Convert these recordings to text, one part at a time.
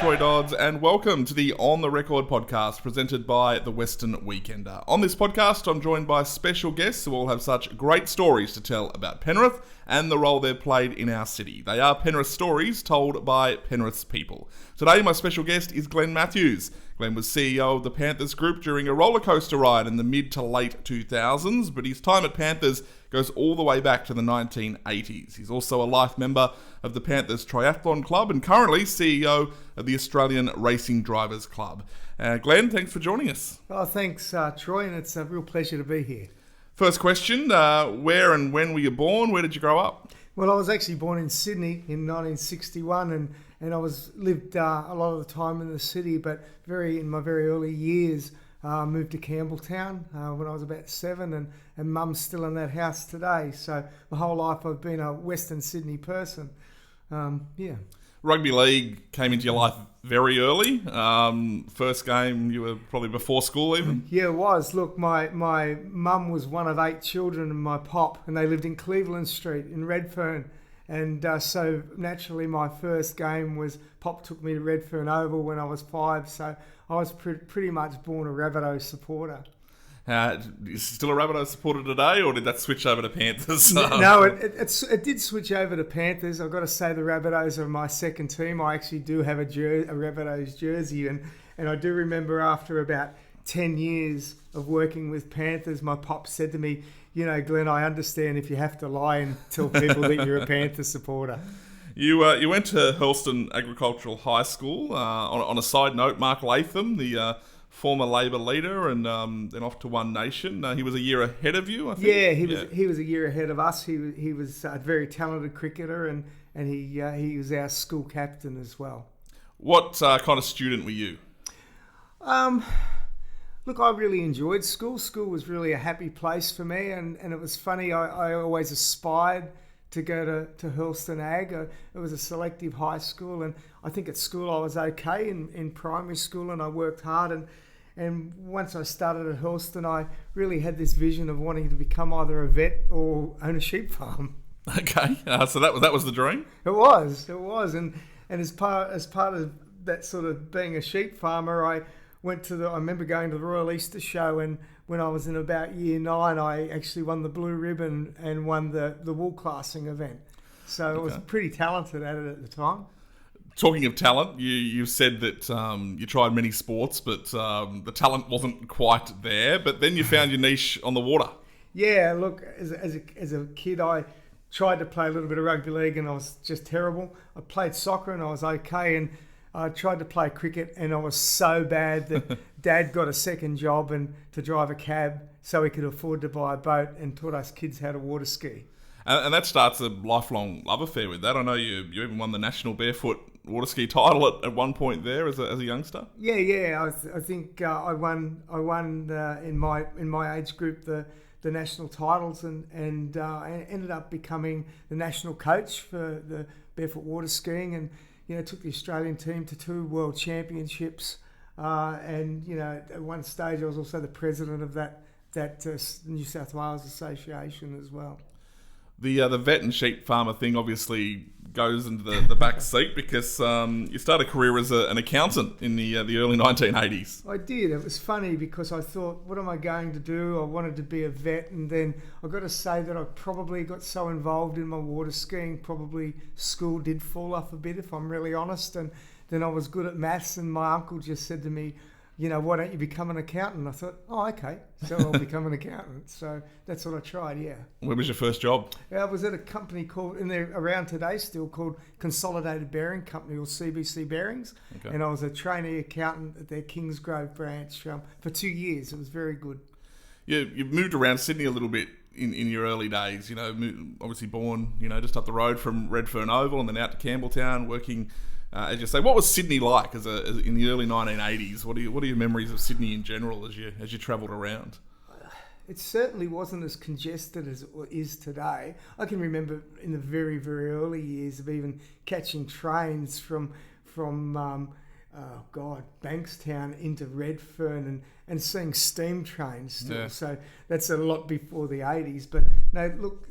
Troy Dodds, and welcome to the On The Record podcast presented by The Western Weekender. On this podcast, I'm joined by special guests who all have such great stories to tell about Penrith and the role they've played in our city. They are Penrith stories told by Penrith's people. Today, my special guest is Glenn Matthews. Glenn was CEO of the Panthers Group during a rollercoaster ride in the mid to late 2000s, but his time at Panthers goes all the way back to the 1980s. He's also a life member of the Panthers Triathlon Club and currently CEO of the Australian Racing Drivers Club. Glenn, thanks for joining us. Oh, thanks, Troy, and it's a real pleasure to be here. First question, where and when were you born? Where did you grow up? Well, I was actually born in Sydney in 1961, and I lived a lot of the time in the city, but in my very early years, moved to Campbelltown when I was about 7, and Mum's still in that house today. So my whole life I've been a Western Sydney person. Rugby league came into your life very early. First game, you were probably before school even? Yeah, it was. Look, my mum was one of 8 children and my pop, and they lived in Cleveland Street in Redfern. And so naturally my first game was, Pop took me to Redfern Oval when I was 5, so I was pretty much born a Rabbitohs supporter. Is it still a Rabbitohs supporter today, or did that switch over to Panthers? No, it did switch over to Panthers. I've got to say the Rabbitohs are my second team. I actually do have a Rabbitohs jersey, and I do remember after about 10 years of working with Panthers, my pop said to me, you know, Glenn, I understand if you have to lie and tell people that you're a Panthers supporter. You went to Hurlstone Agricultural High School. On a side note, Mark Latham, the former Labor leader, and then off to One Nation. He was a year ahead of you, I think. Yeah, he was a year ahead of us. He was a very talented cricketer, and he was our school captain as well. What kind of student were you? Look, I really enjoyed school. School was really a happy place for me, and it was funny. I always aspired to go to Hurlstone Ag. It was a selective high school, and I think at school I was okay in primary school, and I worked hard. And once I started at Hurlstone, I really had this vision of wanting to become either a vet or own a sheep farm. Okay, so that was the dream? It was, and as part of that sort of being a sheep farmer, I remember going to the Royal Easter Show, and when I was in about year 9, I actually won the blue ribbon and won the wool classing event. So I was pretty talented at it at the time. Talking of talent, you said that you tried many sports, but the talent wasn't quite there. But then you found your niche on the water. Yeah, look, as a kid, I tried to play a little bit of rugby league, and I was just terrible. I played soccer, and I was okay, and I tried to play cricket, and I was so bad that Dad got a second job and to drive a cab so he could afford to buy a boat, and taught us kids how to water ski. And that starts a lifelong love affair with that. I know you even won the national barefoot water ski title at one point there as a youngster. Yeah. I think I won in my age group the national titles, and I ended up becoming the national coach for the barefoot water skiing, and took the Australian team to 2 world championships, and at one stage I was also the president of that New South Wales Association as well. The vet and sheep farmer thing obviously goes into the back seat because you started a career as an accountant in the early 1980s. I did. It was funny because I thought, what am I going to do? I wanted to be a vet, and then I've got to say that I probably got so involved in my water skiing, probably school did fall off a bit, if I'm really honest, and then I was good at maths, and my uncle just said to me, why don't you become an accountant? I thought, okay, so I'll become an accountant. So that's what I tried, yeah. Where was your first job? I was at a company called, and they're around today still, called Consolidated Bearing Company, or CBC Bearings. Okay. And I was a trainee accountant at their Kingsgrove branch for 2 years. It was very good. Yeah, you've moved around Sydney a little bit in your early days, obviously born, just up the road from Redfern Oval and then out to Campbelltown, working... as you say, what was Sydney like as in the early 1980s? What are your memories of Sydney in general as you travelled around? It certainly wasn't as congested as it is today. I can remember in the very, very early years of even catching trains from Bankstown into Redfern and seeing steam trains still. Yeah. So that's a lot before the 80s. But no, look,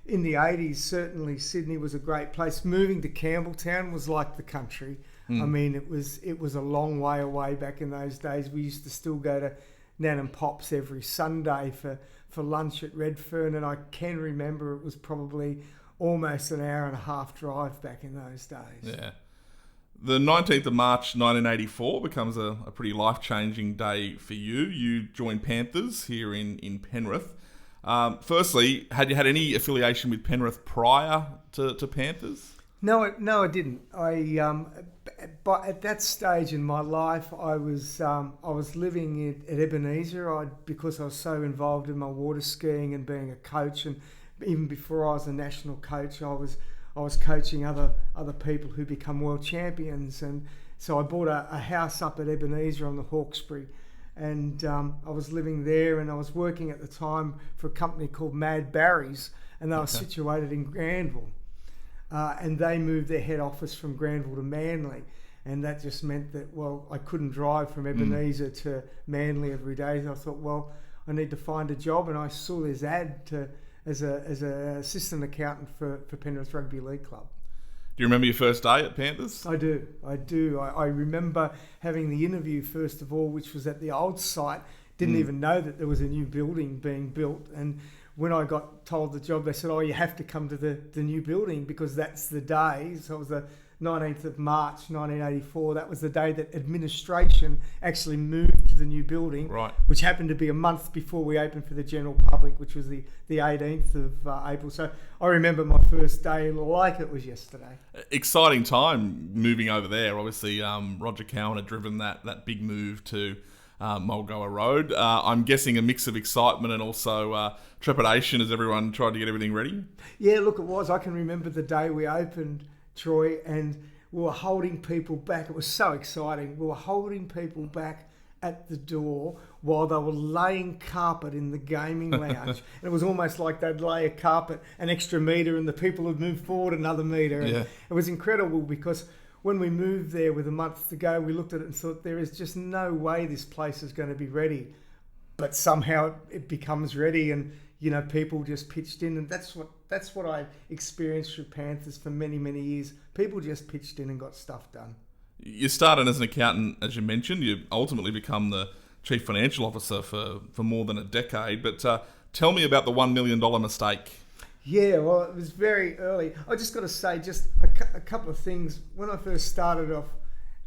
in the 80s, certainly Sydney was a great place. Moving to Campbelltown was like the country. I mean, it was a long way away back in those days. We used to still go to Nan and Pop's every Sunday for lunch at Redfern, and I can remember it was probably almost an hour and a half drive back in those days. Yeah. The 19th of March 1984 becomes a pretty life-changing day for you. You joined Panthers here in Penrith. Firstly, had you had any affiliation with Penrith prior to Panthers? No, I didn't. But at that stage in my life, I was living at Ebenezer. Because I was so involved in my water skiing and being a coach, and even before I was a national coach, I was coaching other people who become world champions. And so I bought a house up at Ebenezer on the Hawkesbury, and I was living there, and I was working at the time for a company called Mad Barry's, and they were situated in Granville. And they moved their head office from Granville to Manly, and that just meant that, well, I couldn't drive from Ebenezer to Manly every day. So I thought, well, I need to find a job, and I saw this ad as an assistant accountant for Penrith Rugby League Club. Do you remember your first day at Panthers? I do. I remember having the interview, first of all, which was at the old site. Didn't even know that there was a new building being built, and when I got told the job, they said, oh, you have to come to the new building because that's the day. So it was the 19th of March 1984. That was the day that administration actually moved to the new building, right, which happened to be a month before we opened for the general public, which was the 18th of April. So I remember my first day like it was yesterday. Exciting time moving over there. Obviously, Roger Cowan had driven that big move to Mulgoa Road. I'm guessing a mix of excitement and also trepidation as everyone tried to get everything ready. Yeah, look, it was. I can remember the day we opened, Troy, and we were holding people back. It was so exciting. We were holding people back at the door while they were laying carpet in the gaming lounge. And it was almost like they'd lay a carpet an extra metre and the people would move forward another metre. And it was incredible because when we moved there with a month to go, we looked at it and thought, there is just no way this place is going to be ready. But somehow it becomes ready, and people just pitched in, and that's what I experienced through Panthers for many, many years. People just pitched in and got stuff done. You started as an accountant, as you mentioned. You ultimately become the chief financial officer for more than a decade. But tell me about the $1 million mistake. Yeah, well, it was very early. I just got to say just a couple of things. When I first started off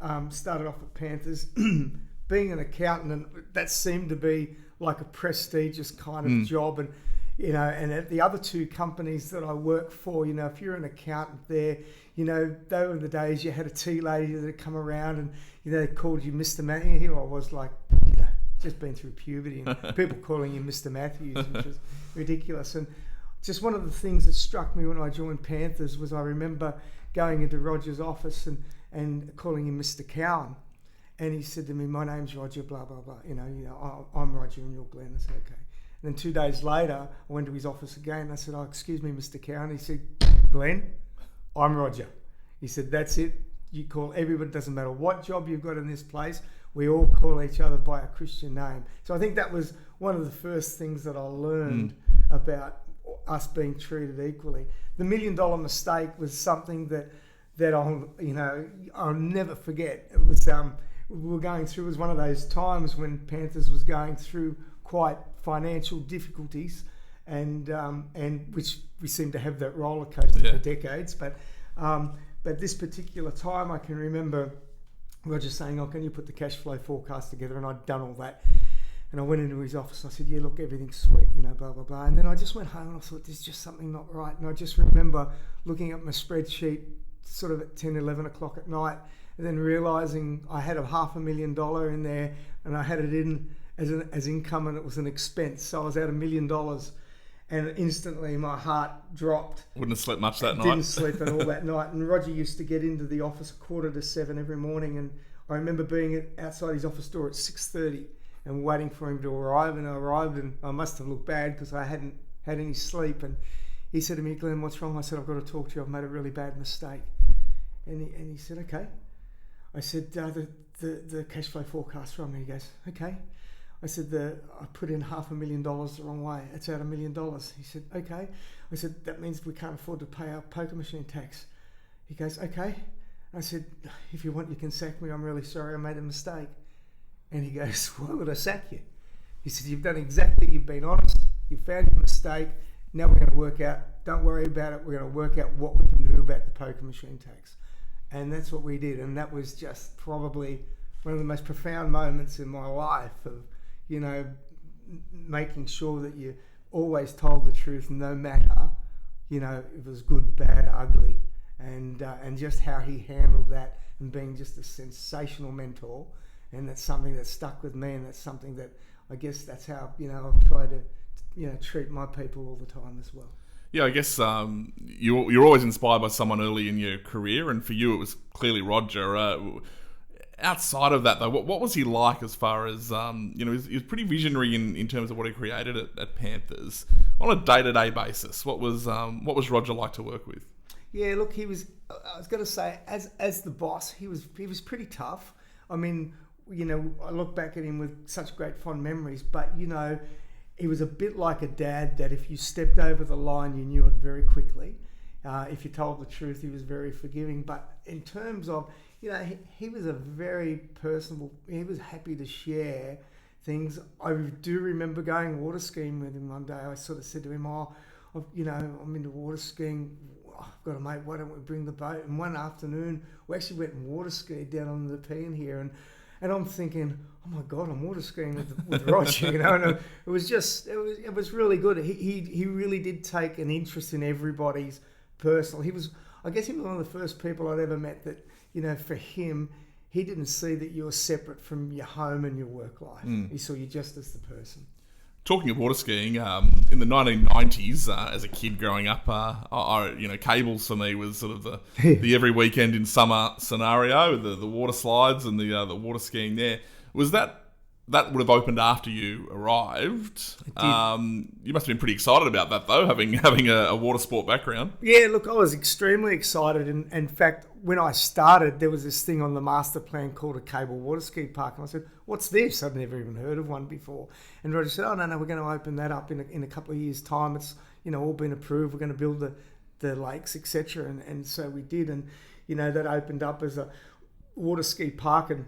at Panthers, being an accountant, and that seemed to be like a prestigious kind of job. And and at the other two companies that I worked for, if you're an accountant there, they were the days you had a tea lady that had come around and they called you Mr. Matthews. Here I was like, just been through puberty and people calling you Mr. Matthews, which was ridiculous. And just one of the things that struck me when I joined Panthers was I remember going into Roger's office and calling him Mr. Cowan. And he said to me, my name's Roger, blah, blah, blah. I'm Roger and you're Glenn. I said, okay. And then 2 days later, I went to his office again. And I said, oh, excuse me, Mr. Cowan. He said, Glenn, I'm Roger. He said, that's it. You call everybody, it doesn't matter what job you've got in this place, we all call each other by a Christian name. So I think that was one of the first things that I learned about us being treated equally. The $1 million mistake was something that I'll never forget. It was we were going through, it was one of those times when Panthers was going through quite financial difficulties, and which we seem to have that roller coaster for decades. But this particular time, I can remember Roger saying, "Oh, can you put the cash flow forecast together?" And I'd done all that. And I went into his office and I said, yeah, look, everything's sweet, blah, blah, blah. And then I just went home and I thought, there's just something not right. And I just remember looking at my spreadsheet sort of at 10, 11 o'clock at night, and then realising I had $500,000 in there and I had it in as income and it was an expense. So I was out $1 million, and instantly my heart dropped. Wouldn't have slept much that night. Didn't sleep at all that night. And Roger used to get into the office 6:45 every morning, and I remember being outside his office door at 6:30 and waiting for him to arrive. And I arrived and I must have looked bad because I hadn't had any sleep. And he said to me, Glenn, what's wrong? I said, I've got to talk to you. I've made a really bad mistake. And he said, okay. I said, the cash flow forecast wrong. And he goes, okay. I said, I put in $500,000 the wrong way. It's out $1 million. He said, okay. I said, that means we can't afford to pay our poker machine tax. He goes, okay. I said, if you want, you can sack me. I'm really sorry. I made a mistake. And he goes, why would I sack you? He said, you've done exactly, you've been honest. You found your mistake. Now we're going to work out, don't worry about it. We're going to work out what we can do about the poker machine tax. And that's what we did. And that was just probably one of the most profound moments in my life of, you know, making sure that you always told the truth no matter, you know, it was good, bad, ugly. And just how he handled that and being just a sensational mentor. And that's something that stuck with me, and that's something that I guess that's how, you know, I've tried to, you know, treat my people all the time as well. Yeah, I guess you're always inspired by someone early in your career, and for you it was clearly Roger. Outside of that, though, what was he like as far as, you know, he was pretty visionary in terms of what he created at Panthers. On a day-to-day basis, what was Roger like to work with? Yeah, look, I was going to say, as the boss, he was pretty tough. I mean, you know, I look back at him with such great fond memories, but, you know, he was a bit like a dad that if you stepped over the line, you knew it very quickly. If you told the truth, he was very forgiving. But in terms of, you know, he was a very personable, he was happy to share things. I do remember going water skiing with him one day. I sort of said to him, you know, I'm into water skiing. I've got a mate, why don't we bring the boat? And one afternoon, we actually went and water skied down on the Nepean here. And I'm thinking, oh my God, I'm water skiing with Roger, you know. And it was really good. He really did take an interest in everybody's personal. I guess he was one of the first people I'd ever met that, you know, for him, he didn't see that you were separate from your home and your work life. He saw you just as the person. Talking of water skiing, in the 1990s, as a kid growing up, you know, cables for me was sort of the every weekend in summer scenario, the water slides and the water skiing there. Was that would have opened after you arrived? You must have been pretty excited about that, though, having a water sport background. Yeah, look, I was extremely excited. And in fact, when I started, there was this thing on the master plan called a cable water ski park. And I said, what's this? I'd never even heard of one before. And Roger said, oh, no, we're going to open that up in a couple of years' time. It's, you know, all been approved. We're going to build the lakes, etc. And so we did. And, you know, that opened up as a water ski park. And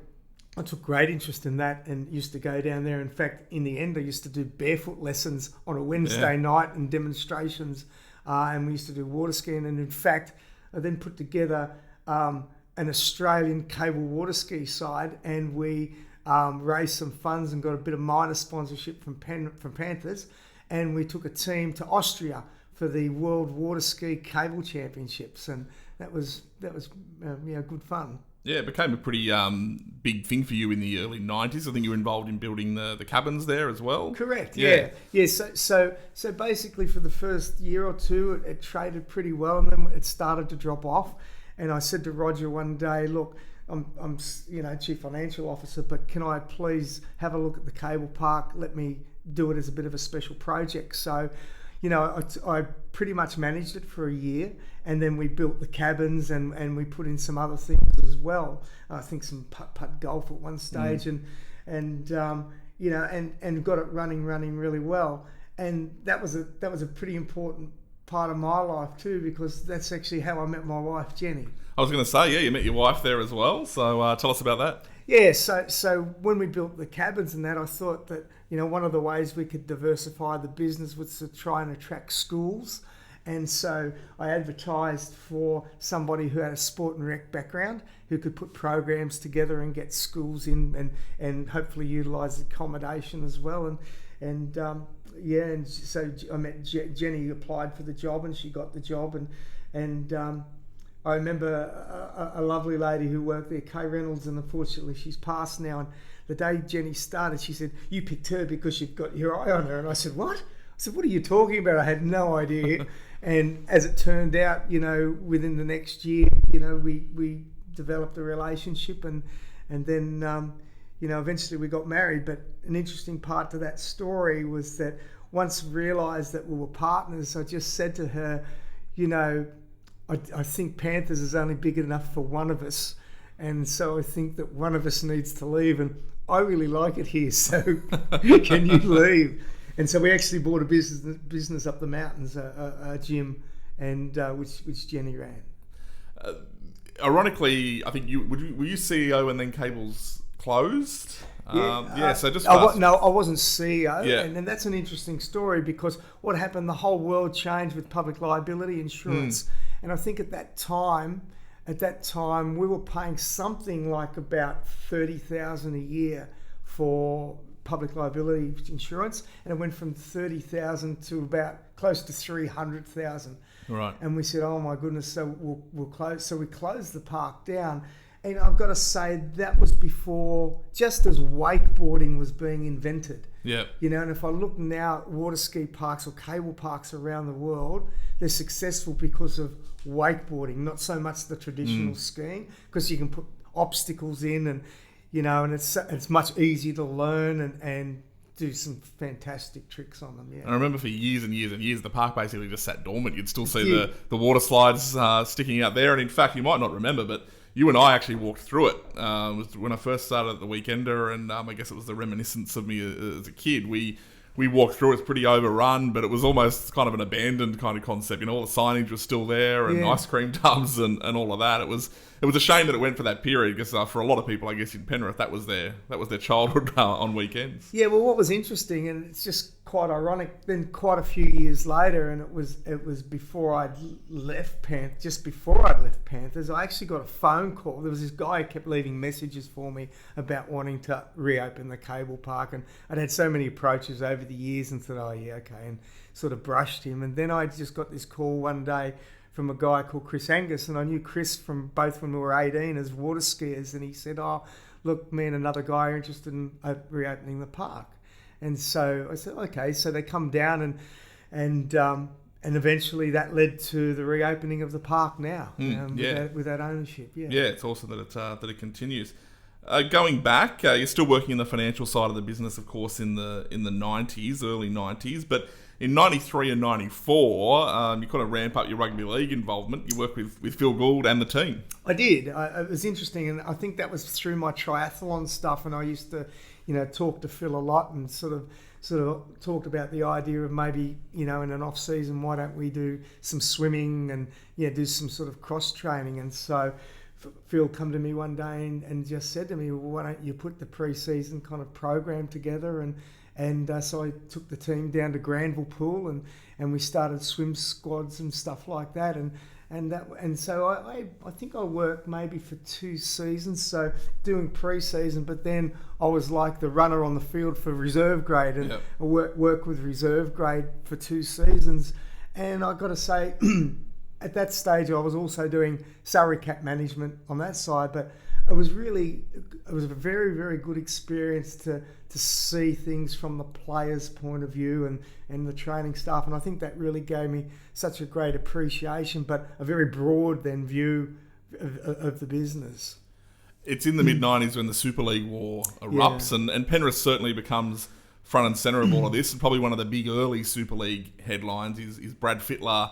I took great interest in that and used to go down there. In fact, in the end, I used to do barefoot lessons on a Wednesday night and demonstrations. And we used to do water skiing. And in fact, I then put together an Australian cable water ski side, and we raised some funds and got a bit of minor sponsorship from Panthers. And we took a team to Austria for the World Water Ski Cable Championships. And that was good fun. Yeah, it became a pretty big thing for you in the early 90s. I think you were involved in building the cabins there as well. Correct, yeah. So basically for the first year or two, it traded pretty well, and then it started to drop off. And I said to Roger one day, look, I'm you know, Chief Financial Officer, but can I please have a look at the cable park? Let me do it as a bit of a special project. So, you know, I pretty much managed it for a year, and then we built the cabins and we put in some other things as well. I think some putt golf at one stage, and you know, and got it running really well. And that was a pretty important part of my life too, because that's actually how I met my wife, Jenny. I was going to say, yeah, you met your wife there as well. So tell us about that. Yeah, so when we built the cabins and that, I thought that, you know, one of the ways we could diversify the business was to try and attract schools. And so I advertised for somebody who had a sport and rec background, who could put programs together and get schools in and hopefully utilise accommodation as well. And so I met Jenny, applied for the job, and she got the job. And I remember a lovely lady who worked there, Kay Reynolds, and unfortunately she's passed now. And the day Jenny started, she said, you picked her because you've got your eye on her. And I said, what? I said, what are you talking about? I had no idea. And as it turned out, you know, within the next year, you know, we developed a relationship, and then, you know, eventually we got married. But an interesting part to that story was that once realised that we were partners, I just said to her, you know, I think Panthers is only big enough for one of us, and so I think that one of us needs to leave, and I really like it here, so can you leave? And so we actually bought a business up the mountains, a gym, and which Jenny ran. ironically, I think were you CEO and then Cables closed? So just no, I wasn't CEO, Yeah. and that's an interesting story because what happened, the whole world changed with public liability insurance, and I think at that time we were paying something like about 30,000 a year for public liability insurance, and it went from 30,000 to about close to 300,000. Right. And we said, oh my goodness, so we'll close. So we closed the park down. And I've got to say, that was before, just as wakeboarding was being invented. Yeah. And if I look now at water ski parks or cable parks around the world, they're successful because of wakeboarding, not so much the traditional skiing, because you can put obstacles in and it's much easier to learn and do some fantastic tricks on them. Yeah. I remember for years and years and years, the park basically just sat dormant. You'd still see the water slides sticking out there. And in fact, you might not remember, but you and I actually walked through it. It was when I first started at the Weekender, and I guess it was the reminiscence of me as a kid. We walked through. It's pretty overrun, but it was almost kind of an abandoned kind of concept. All the signage was still there, and ice cream tubs and all of that. It was a shame that it went for that period, because for a lot of people, I guess in Penrith, that was their childhood on weekends. Yeah, well, what was interesting, and it's just quite ironic, then quite a few years later, and it was before I'd left Panthers, just before I'd left Panthers, I actually got a phone call. There was this guy who kept leaving messages for me about wanting to reopen the cable park, and I'd had so many approaches over the years and thought, oh yeah, okay, and sort of brushed him. And then I just got this call one day from a guy called Chris Angus, and I knew Chris from both when we were 18 as water skiers, and he said, oh, look, me and another guy are interested in reopening the park. And so I said, okay. So they come down, and eventually that led to the reopening of the park now, with that ownership. Yeah, yeah, it's awesome that it continues. Going back, you're still working in the financial side of the business, of course, in the 90s, early 90s, but in 93 and 94, you kind of ramp up your rugby league involvement. You work with Phil Gould and the team. I did. It was interesting, and I think that was through my triathlon stuff, and I used to, talk to Phil a lot and sort of talked about the idea of maybe, in an off season, why don't we do some swimming and do some sort of cross training. And so Phil come to me one day and just said to me, well, why don't you put the pre-season kind of program together? And so I took the team down to Granville Pool and we started swim squads and stuff like that. And so I think I worked maybe for 2 seasons, so doing pre-season, but then I was like the runner on the field for reserve grade, and I worked with reserve grade for 2 seasons. And I got to say, at that stage, I was also doing salary cap management on that side, but it was a very, very good experience to see things from the players' point of view and the training staff. And I think that really gave me such a great appreciation, but a very broad then view of the business. It's in the mid-90s when the Super League war erupts, and Penrith certainly becomes front and centre of all of this. And probably one of the big early Super League headlines is Brad Fittler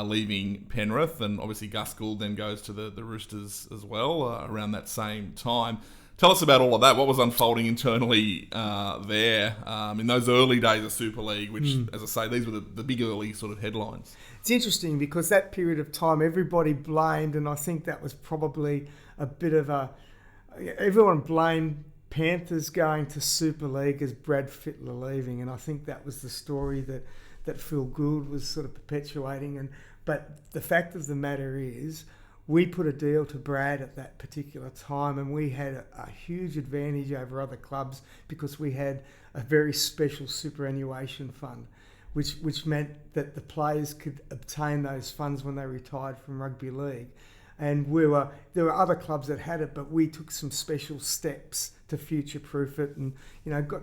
leaving Penrith, and obviously Gus Gould then goes to the Roosters as well around that same time. Tell us about all of that. What was unfolding internally there in those early days of Super League, which, as I say, these were the big early sort of headlines. It's interesting because that period of time, everybody blamed, and I think that was probably a bit of everyone blamed Panthers going to Super League as Brad Fittler leaving, and I think that was the story that Phil Gould was sort of perpetuating. But the fact of the matter is, we put a deal to Brad at that particular time, and we had a huge advantage over other clubs because we had a very special superannuation fund, which meant that the players could obtain those funds when they retired from rugby league. And there were other clubs that had it, but we took some special steps to future-proof it, and got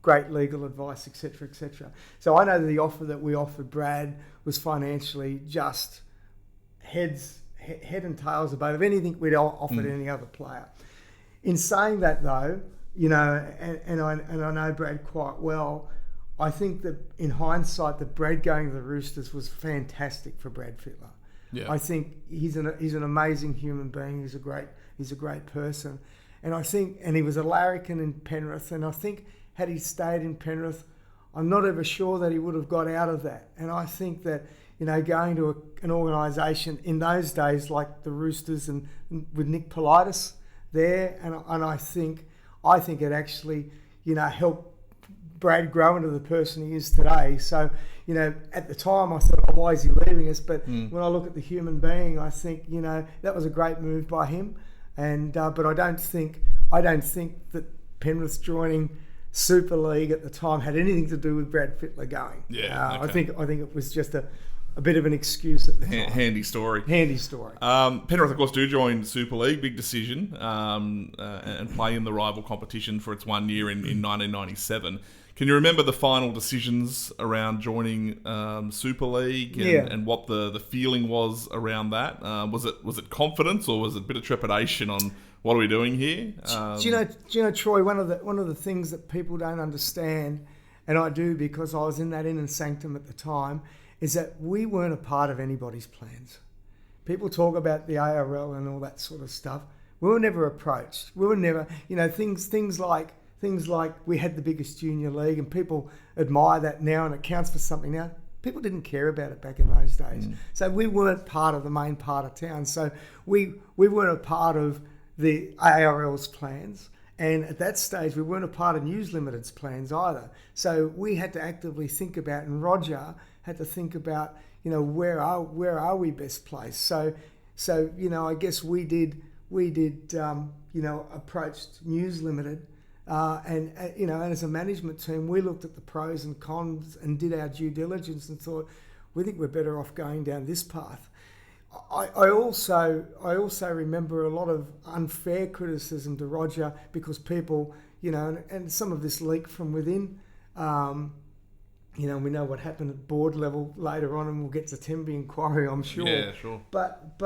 great legal advice, etc., etc. So I know that the offer that we offered Brad was financially just head and tails above anything we'd offered any other player. In saying that, though, and I know Brad quite well, I think that in hindsight, that Brad going to the Roosters was fantastic for Brad Fittler. Yeah. I think he's an amazing human being. He's a great person, and he was a larrikin in Penrith. And I think had he stayed in Penrith, I'm not ever sure that he would have got out of that. And I think that going to an organisation in those days like the Roosters and with Nick Politis there, and I think it actually, helped Brad grow into the person he is today. So, at the time I thought, why is he leaving us? But when I look at the human being, I think, that was a great move by him. And but I don't think that Penrith joining Super League at the time had anything to do with Brad Fittler going. Yeah, okay. I think it was just a bit of an excuse at the time. Handy story. Penrith, of course, do join Super League, big decision, and play in the rival competition for its 1 year in 1997. Can you remember the final decisions around joining Super League and what the feeling was around that? Was it confidence or was it a bit of trepidation on what are we doing here? Do you know, Troy? One of the things that people don't understand, and I do because I was in that inner sanctum at the time, is that we weren't a part of anybody's plans. People talk about the ARL and all that sort of stuff. We were never approached. We were never, things like we had the biggest junior league, and people admire that now, and it counts for something now. People didn't care about it back in those days. So we weren't part of the main part of town. So we weren't a part of the ARL's plans. And at that stage, we weren't a part of News Limited's plans either. So we had to actively think about, and Roger had to think about, where are we best placed? So I guess we did approached News Limited. And as a management team, we looked at the pros and cons and did our due diligence and thought, we think we're better off going down this path. I also remember a lot of unfair criticism to Roger because people, and some of this leaked from within. We know what happened at board level later on, and we'll get to Temby inquiry, I'm sure. Yeah, sure. But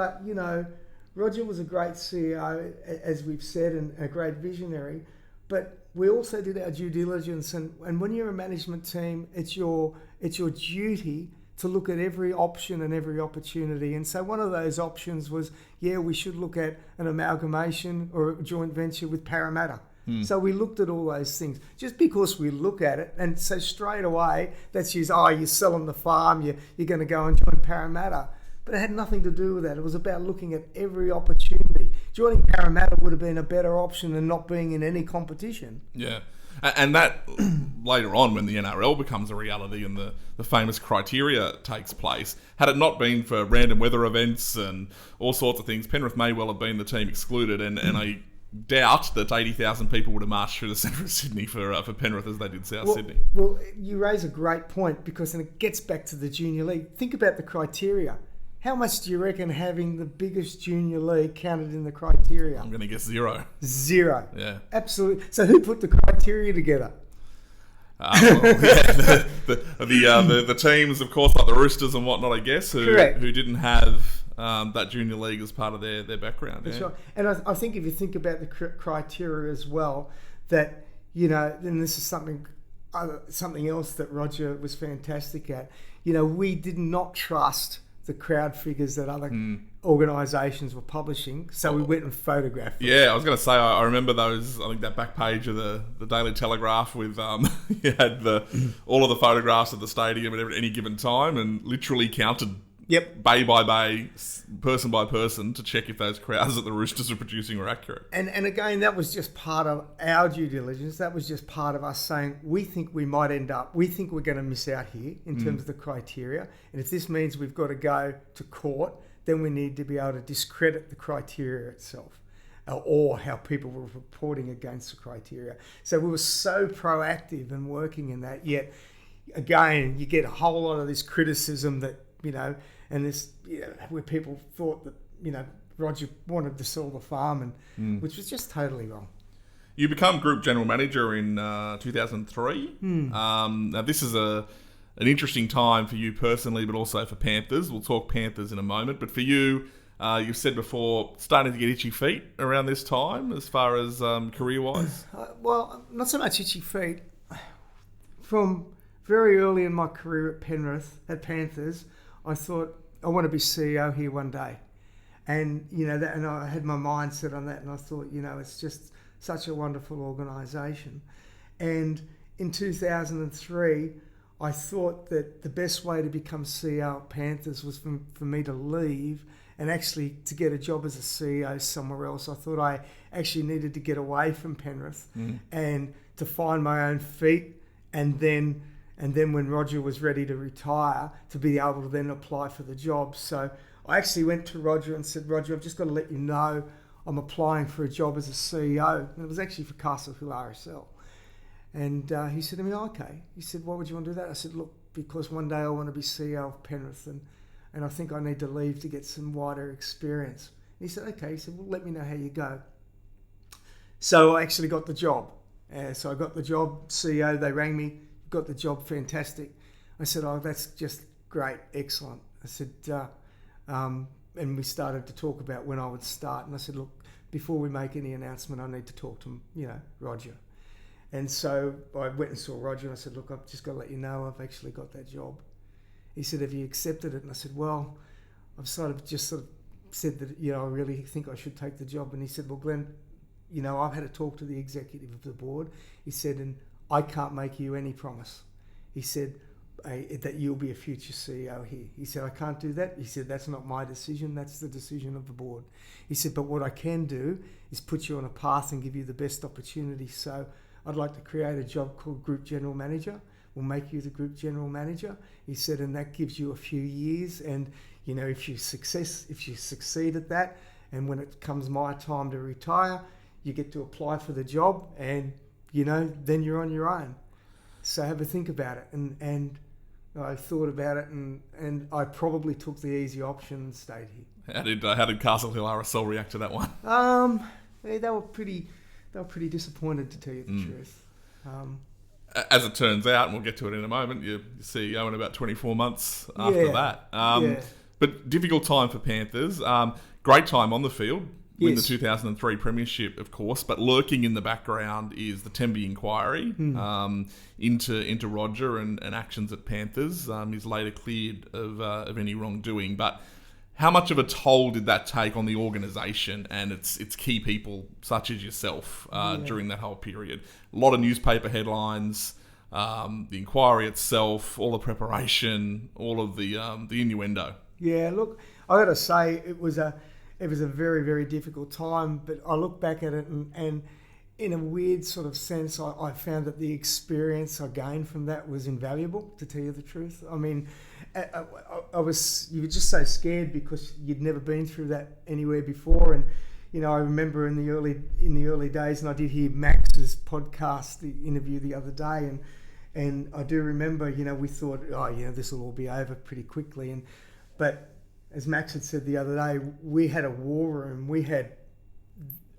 Roger was a great CEO, as we've said, and a great visionary. But we also did our due diligence, and when you're a management team, it's your duty to look at every option and every opportunity. And so one of those options was, we should look at an amalgamation or a joint venture with Parramatta. So we looked at all those things. Just because we look at it, and so straight away, that's you're selling the farm, you're going to go and join Parramatta. But it had nothing to do with that. It was about looking at every opportunity. Joining Parramatta would have been a better option than not being in any competition. Yeah. And that, later on, when the NRL becomes a reality and the famous criteria takes place, had it not been for random weather events and all sorts of things, Penrith may well have been the team excluded, and I doubt that 80,000 people would have marched through the centre of Sydney for Penrith as they did South Sydney. Well, you raise a great point, because then it gets back to the junior league. Think about the criteria. How much do you reckon having the biggest junior league counted in the criteria? I'm going to guess 0. 0. Yeah. Absolutely. So who put the criteria together? The teams, of course, like the Roosters and whatnot, I guess, who didn't have that junior league as part of their background. That's right. And I think if you think about the criteria as well, that, then this is something else that Roger was fantastic at. We did not trust the crowd figures that other organisations were publishing, so we went and photographed them. Yeah, I was going to say, I remember those. I think that back page of the Daily Telegraph with you had all of the photographs of the stadium at any given time, and literally counted bay by bay, person by person, to check if those crowds that the Roosters were producing were accurate. And again, that was just part of our due diligence. That was just part of us saying, we think we might we think we're going to miss out here in terms of the criteria. And if this means we've got to go to court, then we need to be able to discredit the criteria itself, or how people were reporting against the criteria. So we were so proactive in working in that. Yet, again, you get a whole lot of this criticism that, and this, where people thought that, Roger wanted to sell the farm, and which was just totally wrong. You become group general manager in 2003. Now, this is an interesting time for you personally, but also for Panthers. We'll talk Panthers in a moment. But for you, you've said before, starting to get itchy feet around this time, as far as career-wise? Well, not so much itchy feet. From very early in my career at Panthers, I thought, I want to be CEO here one day. And, and I had my mind set on that, and I thought, it's just such a wonderful organisation. And in 2003, I thought that the best way to become CEO at Panthers was for me to leave and actually to get a job as a CEO somewhere else. I thought I actually needed to get away from Penrith and to find my own feet, and then when Roger was ready to retire, to be able to then apply for the job. So I actually went to Roger and said, Roger, I've just got to let you know I'm applying for a job as a CEO. And it was actually for Castle Hill RSL. And he said to me, okay. He said, why would you want to do that? I said, look, because one day I want to be CEO of Penrith, and I think I need to leave to get some wider experience. And he said, okay. He said, well, let me know how you go. So I actually got the job. So I got the job, CEO, they rang me, got the job, fantastic. I said, oh, that's just great, excellent. I said, and we started to talk about when I would start. And I said, look, before we make any announcement, I need to talk to, Roger. And so I went and saw Roger and I said, look, I've just got to let you know I've actually got that job. He said, have you accepted it? And I said, well, I've sort of said that, I really think I should take the job. And he said, well, Glenn, I've had a talk to the executive of the board. He said, and I can't make you any promise. He said, that you'll be a future CEO here. He said, I can't do that. He said, that's not my decision. That's the decision of the board. He said, but what I can do is put you on a path and give you the best opportunity. So I'd like to create a job called Group General Manager. We'll make you the Group General Manager. He said, and that gives you a few years. And, if you succeed at that, and when it comes my time to retire, you get to apply for the job and, then you're on your own. So have a think about it. And I thought about it and I probably took the easy option and stayed here. How did Castle Hill RSL react to that one? They were pretty disappointed, to tell you the truth. As it turns out, and we'll get to it in a moment, you're CEO in about 24 months after that. But difficult time for Panthers. Great time on the field. Win the 2003 premiership, of course, but lurking in the background is the Temby inquiry into Roger and actions at Panthers. He's later cleared of any wrongdoing, but how much of a toll did that take on the organisation and its key people, such as yourself, during that whole period? A lot of newspaper headlines, the inquiry itself, all the preparation, all of the innuendo. Yeah, look, I got to say it was a very, very difficult time, but I look back at it and in a weird sort of sense, I found that the experience I gained from that was invaluable, to tell you the truth. I mean, you were just so scared because you'd never been through that anywhere before. And, I remember in the early days, and I did hear Max's podcast, the interview the other day, and I do remember, we thought, this will all be over pretty quickly. But as Max had said the other day, we had a war room.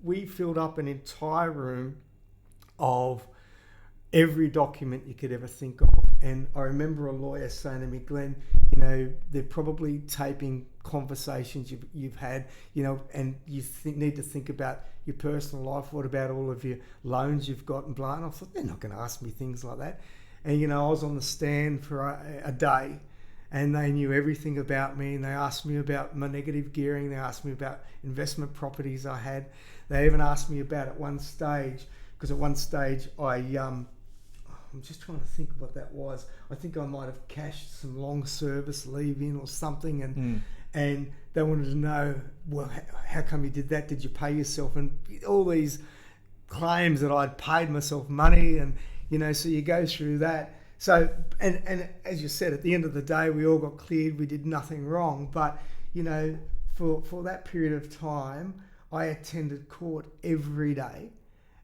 We filled up an entire room of every document you could ever think of. And I remember a lawyer saying to me, Glenn, they're probably taping conversations you've had, and you need to think about your personal life. What about all of your loans you've got and blah? And I thought, they're not going to ask me things like that. And, I was on the stand for a day. And they knew everything about me, and they asked me about my negative gearing. They asked me about investment properties I had. They even asked me about at one stage, because at one stage I'm just trying to think what that was. I think I might have cashed some long service leave in or something, and they wanted to know, well, how come you did that? Did you pay yourself? And all these claims that I'd paid myself money, and so you go through that. So, and as you said, at the end of the day, we all got cleared. We did nothing wrong. But, for that period of time, I attended court every day.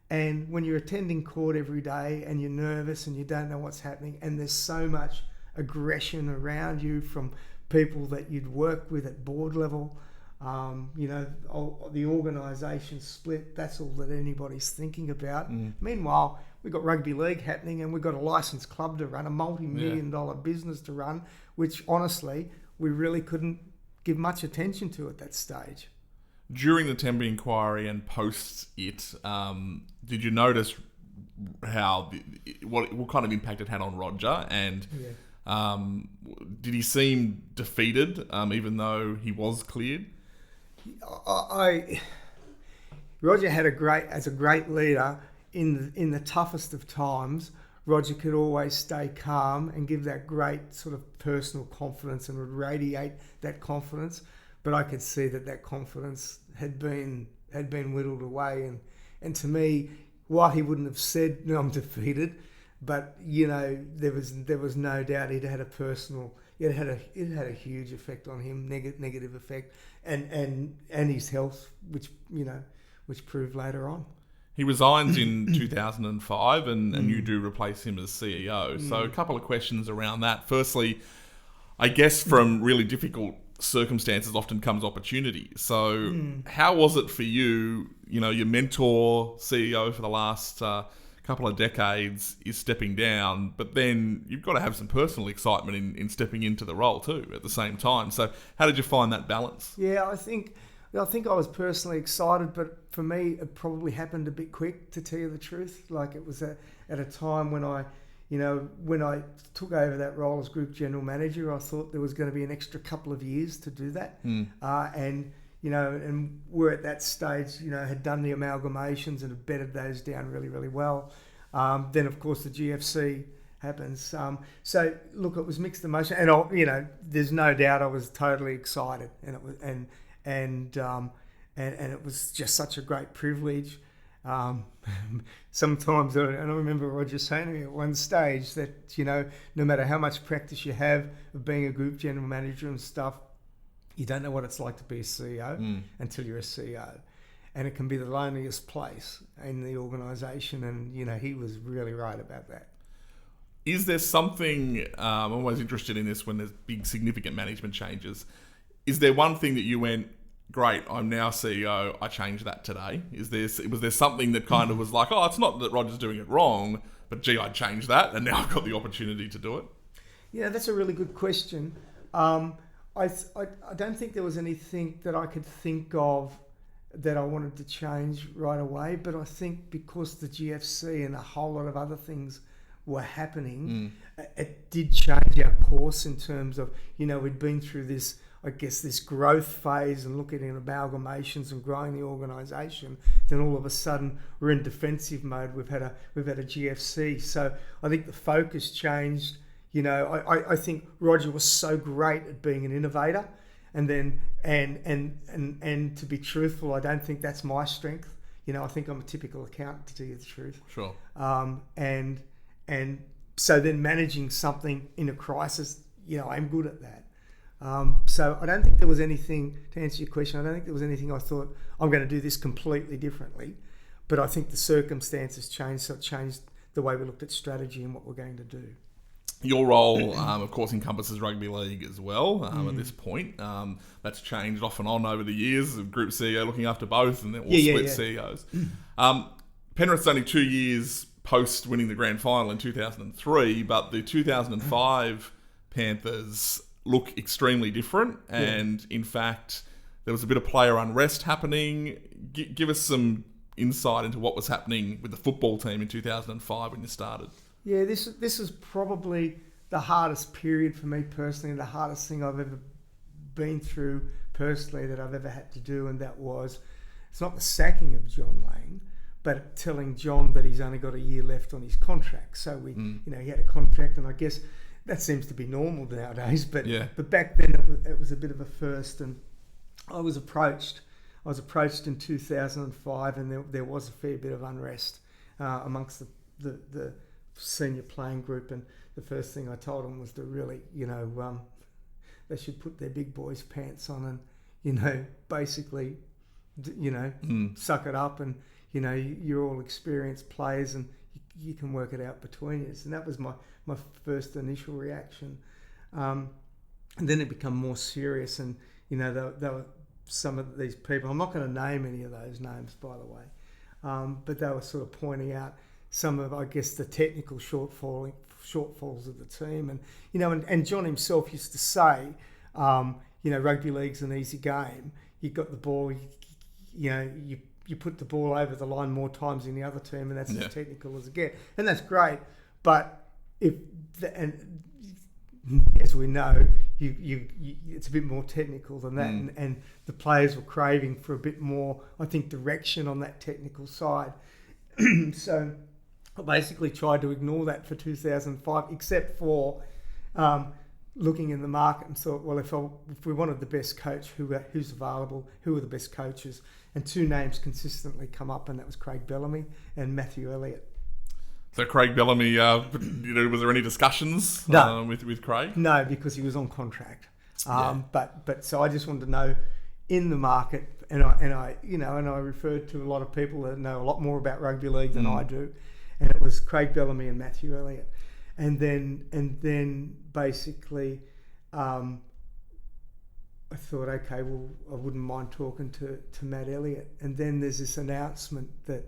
And when you're attending court every day and you're nervous and you don't know what's happening, and there's so much aggression around you from people that you'd work with at board level, the organisation split, that's all that anybody's thinking about. Meanwhile, we've got rugby league happening and we've got a licensed club to run, a multi-million-dollar business to run, which honestly, we really couldn't give much attention to at that stage. During the Temby inquiry and post it, did you notice what kind of impact it had on Roger? And did he seem defeated, even though he was cleared? Roger had as a great leader in the toughest of times, Roger could always stay calm and give that great sort of personal confidence and would radiate that confidence. But I could see that confidence had been whittled away. And to me, while he wouldn't have said, "No, I'm defeated," but there was no doubt it had a huge effect on him, negative effect, and his health, which proved later on. He resigns in 2005 and you do replace him as CEO. So a couple of questions around that. Firstly, I guess from really difficult circumstances often comes opportunity. So how was it for you, your mentor, CEO for the last couple of decades is stepping down, but then you've got to have some personal excitement in stepping into the role too at the same time. So how did you find that balance? Yeah, I think I was personally excited, but for me, it probably happened a bit quick, to tell you the truth. Like, it was at a time when I took over that role as group general manager, I thought there was going to be an extra couple of years to do that. And we're at that stage, had done the amalgamations and had bedded those down really, really well. Then, of course, the GFC happens. So, look, it was mixed emotion, and there's no doubt I was totally excited, and it was and it was just such a great privilege. Sometimes, and I remember Roger saying to me at one stage that, no matter how much practice you have of being a group general manager and stuff, you don't know what it's like to be a CEO until you're a CEO. And it can be the loneliest place in the organisation. And, he was really right about that. Is there something, I'm always interested in this when there's big significant management changes, is there one thing that you went, great, I'm now CEO, I changed that today? Was there something that kind of was like, oh, it's not that Roger's doing it wrong, but gee, I changed that and now I've got the opportunity to do it? Yeah, that's a really good question. I don't think there was anything that I could think of that I wanted to change right away, but I think because the GFC and a whole lot of other things were happening, it did change our course in terms of, we'd been through this growth phase and looking at amalgamations and growing the organisation. Then all of a sudden we're in defensive mode. We've had a GFC, so I think the focus changed. I think Roger was so great at being an innovator, and to be truthful, I don't think that's my strength. I think I'm a typical accountant, to tell you the truth. Sure. And so then managing something in a crisis, I'm good at that. So I don't think there was anything, to answer your question, I don't think there was anything I thought, I'm going to do this completely differently. But I think the circumstances changed, so it changed the way we looked at strategy and what we're going to do. Your role, of course, encompasses rugby league as well at this point. That's changed off and on over the years of Group CEO looking after both and then split CEOs. Penrith's only 2 years post winning the grand final in 2003, but the 2005 Panthers look extremely different, and in fact there was a bit of player unrest happening. Give us some insight into what was happening with the football team in 2005 when you started. Yeah, this is probably the hardest period for me personally, and the hardest thing I've ever been through personally that I've ever had to do, and that was, it's not the sacking of John Lang, but telling John that he's only got a year left on his contract. So he had a contract, and I guess that seems to be normal nowadays, but back then it was a bit of a first. And I was approached in 2005, and there was a fair bit of unrest amongst the senior playing group. And the first thing I told them was to really, they should put their big boys' pants on and, basically, suck it up. And, you're all experienced players, and you can work it out between you. And that was my first initial reaction. And then it became more serious, and there were some of these people, I'm not going to name any of those names, by the way, but they were sort of pointing out some of, I guess, the technical shortfalls of the team. And and John himself used to say, rugby league's an easy game. You got the ball, you put the ball over the line more times than the other team, and that's as technical as it gets. And that's great. But as we know, it's a bit more technical than that, and the players were craving for a bit more, I think, direction on that technical side. So I basically tried to ignore that for 2005, except for looking in the market and thought, well, if we wanted the best coach, who's available, who are the best coaches? And two names consistently come up, and that was Craig Bellamy and Matthew Elliott. So Craig Bellamy, was there any discussions with Craig? No, because he was on contract. Yeah. But so I just wanted to know in the market, and I referred to a lot of people that know a lot more about rugby league than I do, and it was Craig Bellamy and Matthew Elliott, and then basically, I thought, okay, well, I wouldn't mind talking to Matt Elliott, and then there's this announcement that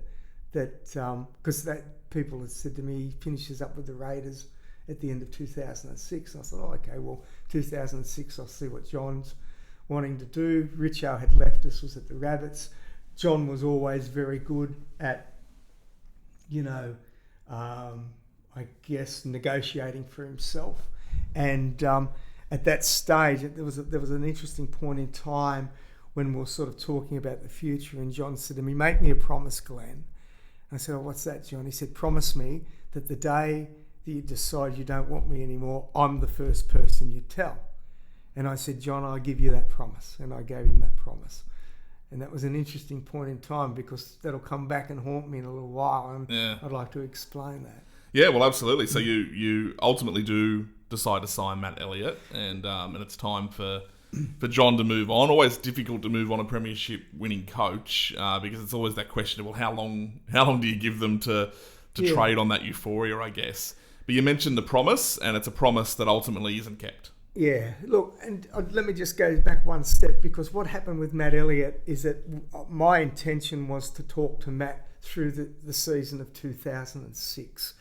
because people had said to me he finishes up with the Raiders at the end of 2006. And I thought, okay, well, 2006, I'll see what John's wanting to do. Richo had left us, was at the Rabbits. John was always very good at, I guess, negotiating for himself. And at that stage, there was an interesting point in time when we were sort of talking about the future, and John said to me, make me a promise, Glenn. And I said, oh, what's that, John? He said, promise me that the day that you decide you don't want me anymore, I'm the first person you tell. And I said, John, I'll give you that promise. And I gave him that promise. And that was an interesting point in time, because that'll come back and haunt me in a little while. And I'd like to explain that. Yeah, well, absolutely. So you ultimately do decide to sign Matt Elliott, and it's time for John to move on. Always difficult to move on a premiership winning coach, because it's always that question of, well, how long do you give them to trade on that euphoria, I guess. But you mentioned the promise, and it's a promise that ultimately isn't kept. Yeah, look, and let me just go back one step, because what happened with Matt Elliott is that my intention was to talk to Matt through the season of 2006.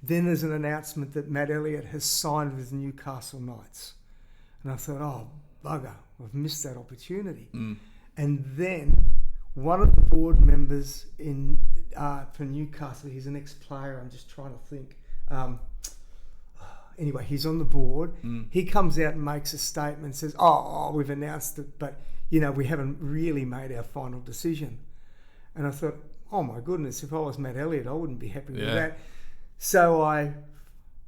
Then there's an announcement that Matt Elliott has signed with Newcastle Knights. And I thought, oh, bugger, I've missed that opportunity. And then one of the board members for Newcastle, he's an ex-player, I'm just trying to think. Anyway, he's on the board. He comes out and makes a statement and says, oh, we've announced it, but, we haven't really made our final decision. And I thought, oh my goodness, if I was Matt Elliott, I wouldn't be happy with that. So I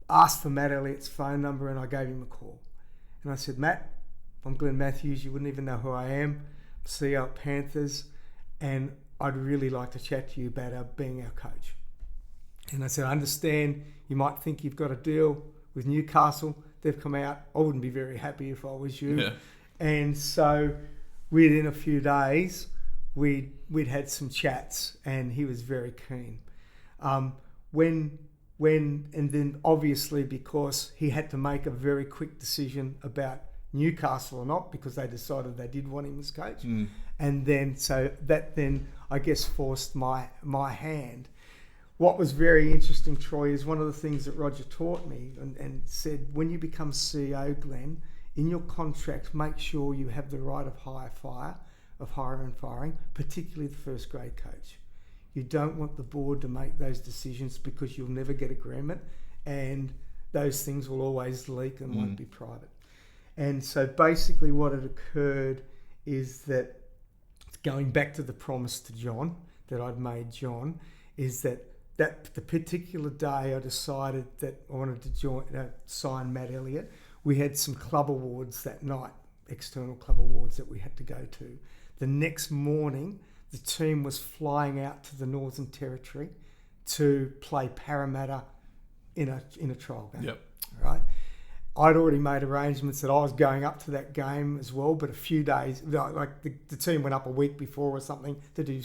asked for Matt Elliott's phone number and I gave him a call. And I said, Matt, I'm Glenn Matthews. You wouldn't even know who I am. I'm CEO at Panthers, and I'd really like to chat to you about being our coach. And I said, I understand you might think you've got a deal with Newcastle. They've come out. I wouldn't be very happy if I was you. Yeah. And so within a few days, we'd had some chats, and he was very keen. And then obviously, because he had to make a very quick decision about Newcastle or not, because they decided they did want him as coach. And then, so that then, I guess, forced my hand. What was very interesting, Troy, is one of the things that Roger taught me and said, when you become CEO, Glenn, in your contract, make sure you have the right of hiring and firing, particularly the first grade coach. You don't want the board to make those decisions, because you'll never get agreement, and those things will always leak and won't be private. And so basically what had occurred is that, going back to the promise to John that I'd made John, is that the particular day I decided that I wanted to sign Matt Elliott, we had some club awards that night, external club awards that we had to go to. The next morning, the team was flying out to the Northern Territory to play Parramatta in a trial game. Yep. Right? I'd already made arrangements that I was going up to that game as well, but a few days, like the team went up a week before or something to do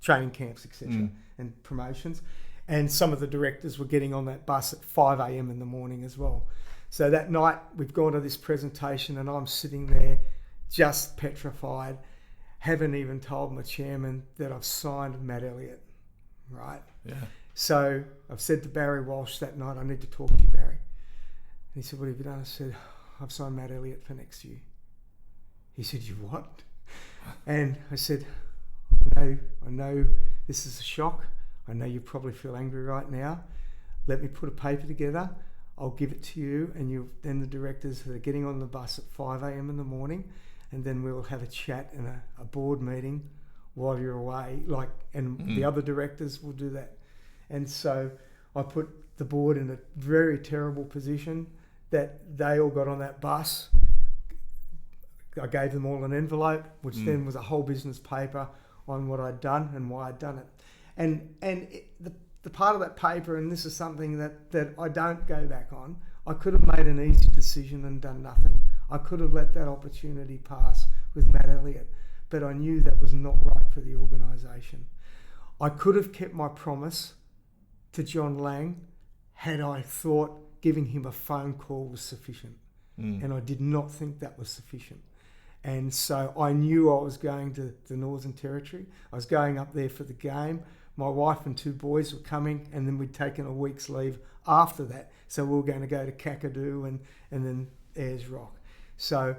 training camps, etc., and promotions. And some of the directors were getting on that bus at 5 a.m. in the morning as well. So that night, we've gone to this presentation, and I'm sitting there just petrified. Haven't even told my chairman that I've signed Matt Elliott, right? Yeah. So I've said to Barry Walsh that night, I need to talk to you, Barry. And he said, what have you done? I said, I've signed Matt Elliott for next year. He said, you what? And I said, I know this is a shock. I know you probably feel angry right now. Let me put a paper together. I'll give it to you, and then the directors are getting on the bus at 5 a.m. in the morning, and then we'll have a chat and a board meeting while you're away. The other directors will do that. And so I put the board in a very terrible position that they all got on that bus. I gave them all an envelope, which then was a whole business paper on what I'd done and why I'd done it. The part of that paper, and this is something that I don't go back on, I could have made an easy decision and done nothing. I could have let that opportunity pass with Matt Elliott, but I knew that was not right for the organisation. I could have kept my promise to John Lang had I thought giving him a phone call was sufficient. And I did not think that was sufficient. And so I knew I was going to the Northern Territory. I was going up there for the game. My wife and 2 boys were coming, and then we'd taken a week's leave after that. So we were going to go to Kakadu and then Ayers Rock. So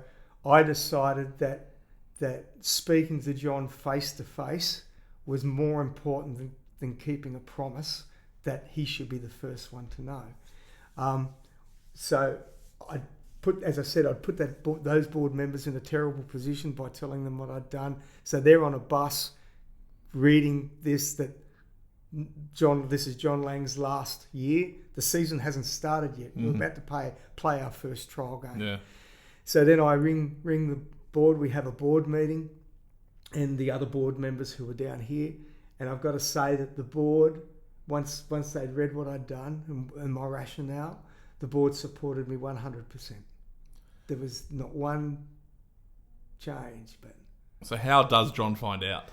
I decided that speaking to John face to face was more important than keeping a promise that he should be the first one to know. So I'd put those board members in a terrible position by telling them what I'd done. So they're on a bus reading this is John Lang's last year. The season hasn't started yet. We're about to play our first trial game. Yeah. So then I ring the board. We have a board meeting, and the other board members who were down here. And I've got to say that the board, once they'd read what I'd done and my rationale, the board supported me 100%. There was not one change. But So how does John find out?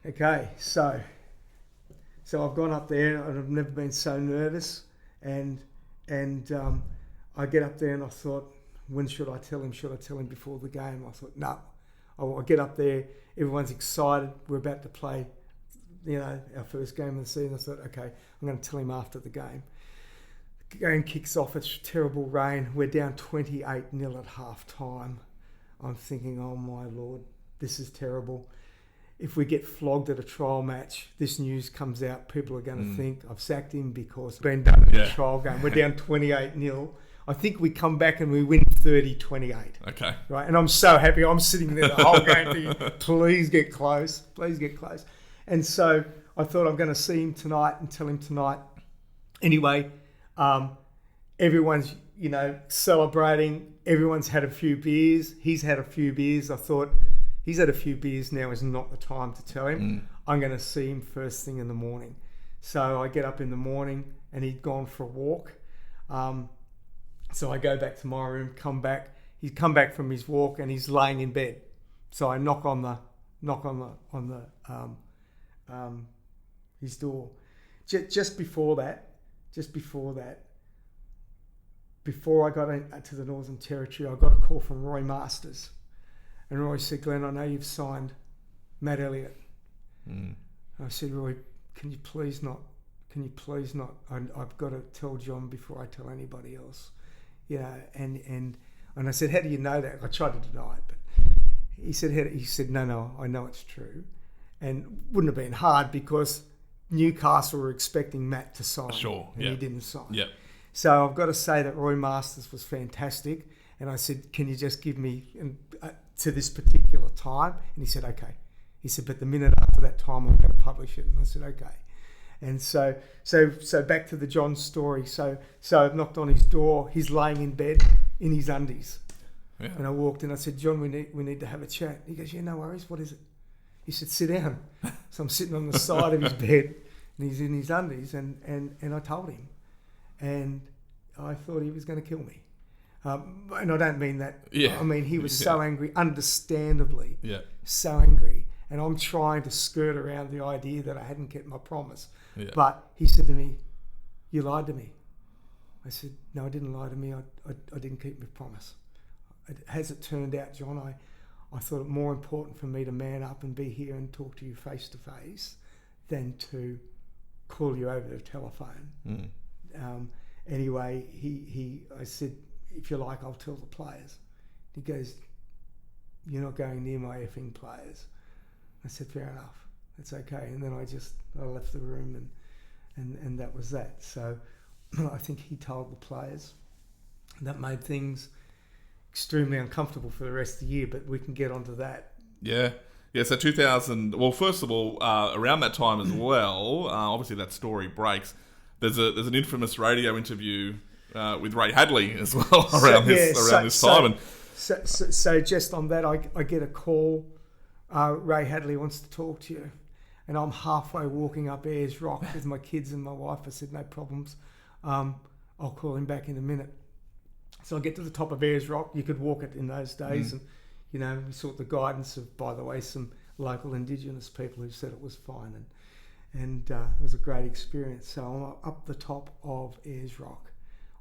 okay, so I've gone up there, and I've never been so nervous, and I get up there and I thought, when should I tell him? Should I tell him before the game? I thought, no. I get up there, everyone's excited, we're about to play, our first game of the season. I thought, okay, I'm going to tell him after the game. The game kicks off, it's terrible rain, we're down 28-0 at half time. I'm thinking, oh my Lord, this is terrible. If we get flogged at a trial match, this news comes out, people are going to think I've sacked him because we've been done in a trial game. We're down 28-0. I think we come back and we win 30-28. Okay. Right, and I'm so happy. I'm sitting there the whole game thinking, please get close, please get close. And so I thought I'm going to see him tonight and tell him tonight. Anyway, everyone's, celebrating. Everyone's had a few beers. He's had a few beers. I thought, he's had a few beers, now is not the time to tell him. I'm going to see him first thing in the morning. So I get up in the morning and he'd gone for a walk. So I go back to my room, come back. He's come back from his walk and he's laying in bed. So I knock on his door. Just before that, before I got to the Northern Territory, I got a call from Roy Masters. And Roy said, Glenn, I know you've signed Matt Elliott. I said, Roy, can you please not, I've got to tell John before I tell anybody else. And I said, how do you know that? I tried to deny it, but he said, no, I know it's true. And wouldn't have been hard because Newcastle were expecting Matt to sign. Sure, and he didn't sign. Yeah. So I've got to say that Roy Masters was fantastic. And I said, can you just give me to this particular time? And he said, okay. He said, but the minute after that time, I'm going to publish it. And I said, okay. And so back to the John story. So I've knocked on his door. He's laying in bed in his undies. Yeah. And I walked in. I said, John, we need to have a chat. He goes, yeah, no worries. What is it? He said, sit down. So I'm sitting on the side of his bed, and he's in his undies. And I told him, and I thought he was going to kill me. And I don't mean that. Yeah. I mean, he was so angry, understandably. Yeah. So angry. And I'm trying to skirt around the idea that I hadn't kept my promise. Yeah. But he said to me, you lied to me. I said, no, I didn't lie to me. I didn't keep my promise. As it turned out, John, I thought it more important for me to man up and be here and talk to you face to face than to call you over the telephone. Anyway, I said, if you like, I'll tell the players. He goes, you're not going near my effing players. I said, fair enough, that's okay. And then I left the room and that was that. So I think he told the players. That made things extremely uncomfortable for the rest of the year, but we can get onto that. Yeah. Yeah, so 2000, well, first of all, around that time as well, obviously that story breaks. there's an infamous radio interview with Ray Hadley as well around this time. And So just on that, I get a call. Ray Hadley wants to talk to you. And I'm halfway walking up Ayers Rock with my kids and my wife. I said, no problems. I'll call him back in a minute. So I get to the top of Ayers Rock. You could walk it in those days. And, we sought the guidance of, by the way, some local Indigenous people who said it was fine. And it was a great experience. So I'm up the top of Ayers Rock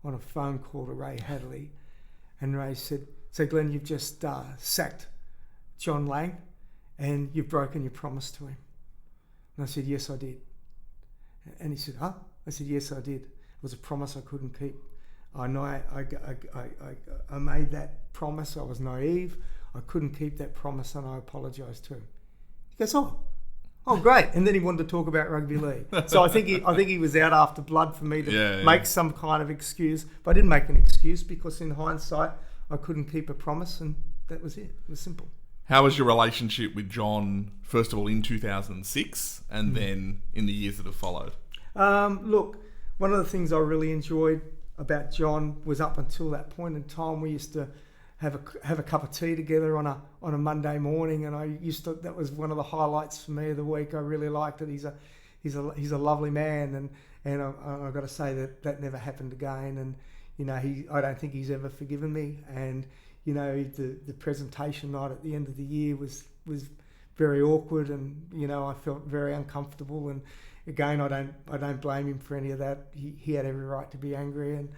on a phone call to Ray Hadley. And Ray said, so Glenn, you've just sacked John Lang and you've broken your promise to him. And I said, yes, I did. And he said, huh? I said, yes, I did. It was a promise I couldn't keep. I know I made that promise. I was naive. I couldn't keep that promise and I apologised to him. He goes, oh, great. And then he wanted to talk about rugby league. So I think he was out after blood for me to make some kind of excuse. But I didn't make an excuse because in hindsight, I couldn't keep a promise and that was it. It was simple. How was your relationship with John, first of all, in 2006 and then in the years that have followed? Look, one of the things I really enjoyed about John was up until that point in time, we used to have a cup of tea together on a Monday morning, and that was one of the highlights for me of the week. I really liked it. He's a lovely man, and I've got to say that never happened again. And I don't think he's ever forgiven me. And the presentation night at the end of the year was very awkward, and I felt very uncomfortable. And again, I don't blame him for any of that. He had every right to be angry, and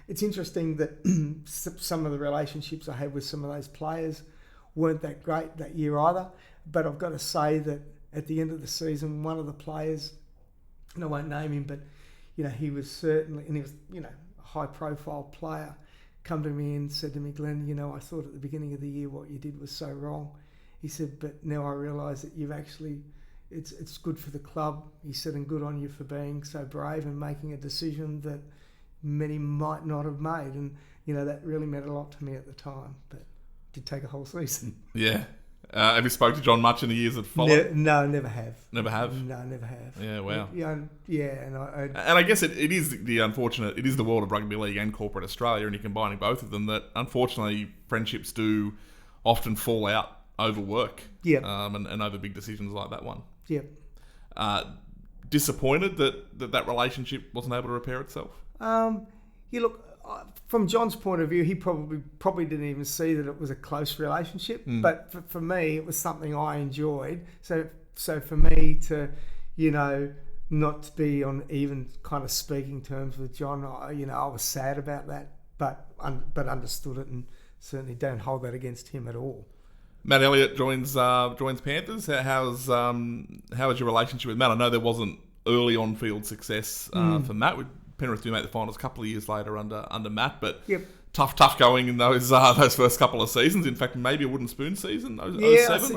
it's interesting that some of the relationships I had with some of those players weren't that great that year either. But I've got to say that at the end of the season, one of the players, and I won't name him, but he was certainly, and he was a high-profile player, come to me and said to me, Glenn, I thought at the beginning of the year what you did was so wrong. He said, but now I realise that you've actually, it's good for the club. He said, and good on you for being so brave and making a decision that many might not have made. And, that really meant a lot to me at the time, but it did take a whole season. Yeah. Have you spoke to John much in the years that followed? No, never have. Never have? No, never have. Yeah, wow. And I guess it is the unfortunate, it is the world of rugby league and corporate Australia, and you're combining both of them, that unfortunately friendships do often fall out over work. Yeah. And over big decisions like that one. Yeah. Disappointed that relationship wasn't able to repair itself? Look, from John's point of view, he probably didn't even see that it was a close relationship. But for me, it was something I enjoyed. So for me to, not to be on even kind of speaking terms with John, I was sad about that, but understood it and certainly don't hold that against him at all. Matt Elliott joins Panthers. How was your relationship with Matt? I know there wasn't early on field success for Matt. Penrith do make the finals a couple of years later under Matt, but tough going in those first couple of seasons. In fact, maybe a wooden spoon season. 07,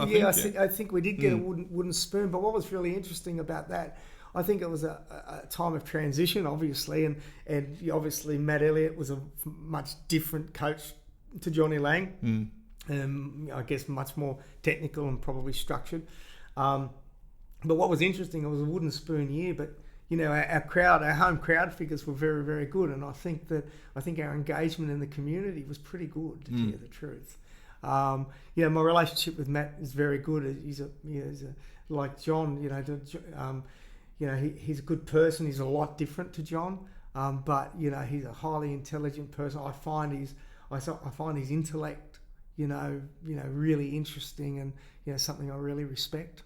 I think we did get a wooden spoon. But what was really interesting about that, I think it was a time of transition, obviously, and obviously Matt Elliott was a much different coach to Johnny Lang. I guess much more technical and probably structured. But what was interesting, it was a wooden spoon year, but our home crowd figures were very, very good, and I think our engagement in the community was pretty good, to tell you the truth. My relationship with Matt is very good. He's like John. He's a good person. He's a lot different to John, but he's a highly intelligent person. I find his intellect, really interesting, and something I really respect.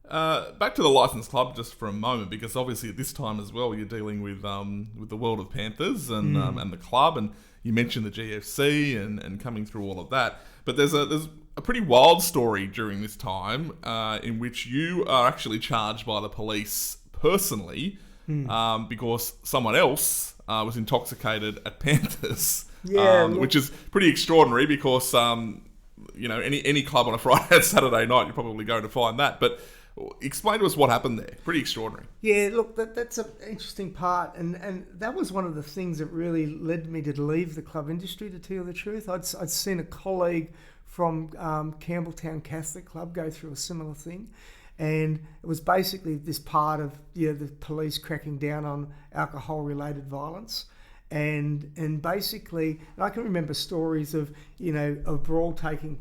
Back to the licensed club just for a moment, because obviously at this time as well you're dealing with the world of Panthers and the club, and you mentioned the GFC and coming through all of that. But there's a pretty wild story during this time in which you are actually charged by the police personally because someone else was intoxicated at Panthers, which is pretty extraordinary because any club on a Friday and Saturday night you're probably going to find that, but. Explain to us what happened there. Pretty extraordinary. Yeah, look, that's an interesting part, and that was one of the things that really led me to leave the club industry, to tell you the truth. I'd seen a colleague from Campbelltown Catholic Club go through a similar thing, And it was basically this part of the police cracking down on alcohol-related violence. And basically, and I can remember stories of a brawl taking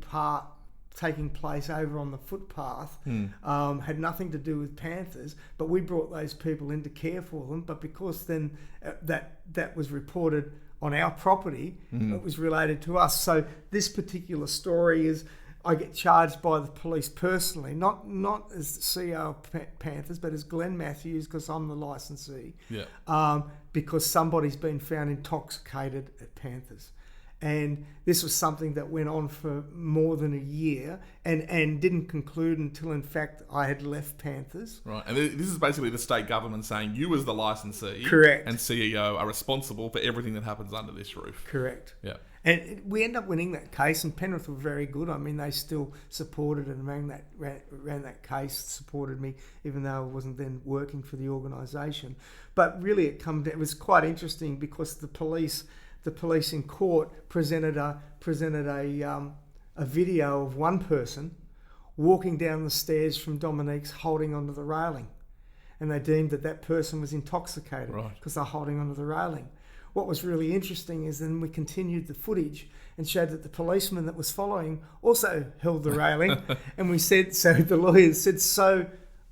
place over on the footpath. Had nothing to do with Panthers, but we brought those people in to care for them. But because then that was reported on our property, it was related to us. So this particular story is, I get charged by the police personally, not as the CEO of Panthers, but as Glenn Matthews, because I'm the licensee. Yeah. Because somebody's been found intoxicated at Panthers. And this was something that went on for more than a year and didn't conclude until, in fact, I had left Panthers. Right. And this is basically the state government saying you as the licensee Correct. and CEO are responsible for everything that happens under this roof. Correct. Yeah. And we ended up winning that case, and Penrith were very good. I mean, they still supported and ran that case, supported me, even though I wasn't then working for the organisation. But really, it was quite interesting because the police in court presented a video of one person walking down the stairs from Dominique's holding onto the railing, and they deemed that person was intoxicated because they're holding onto the railing. What was really interesting is then we continued the footage and showed that the policeman that was following also held the railing, and we said, so the lawyers said, so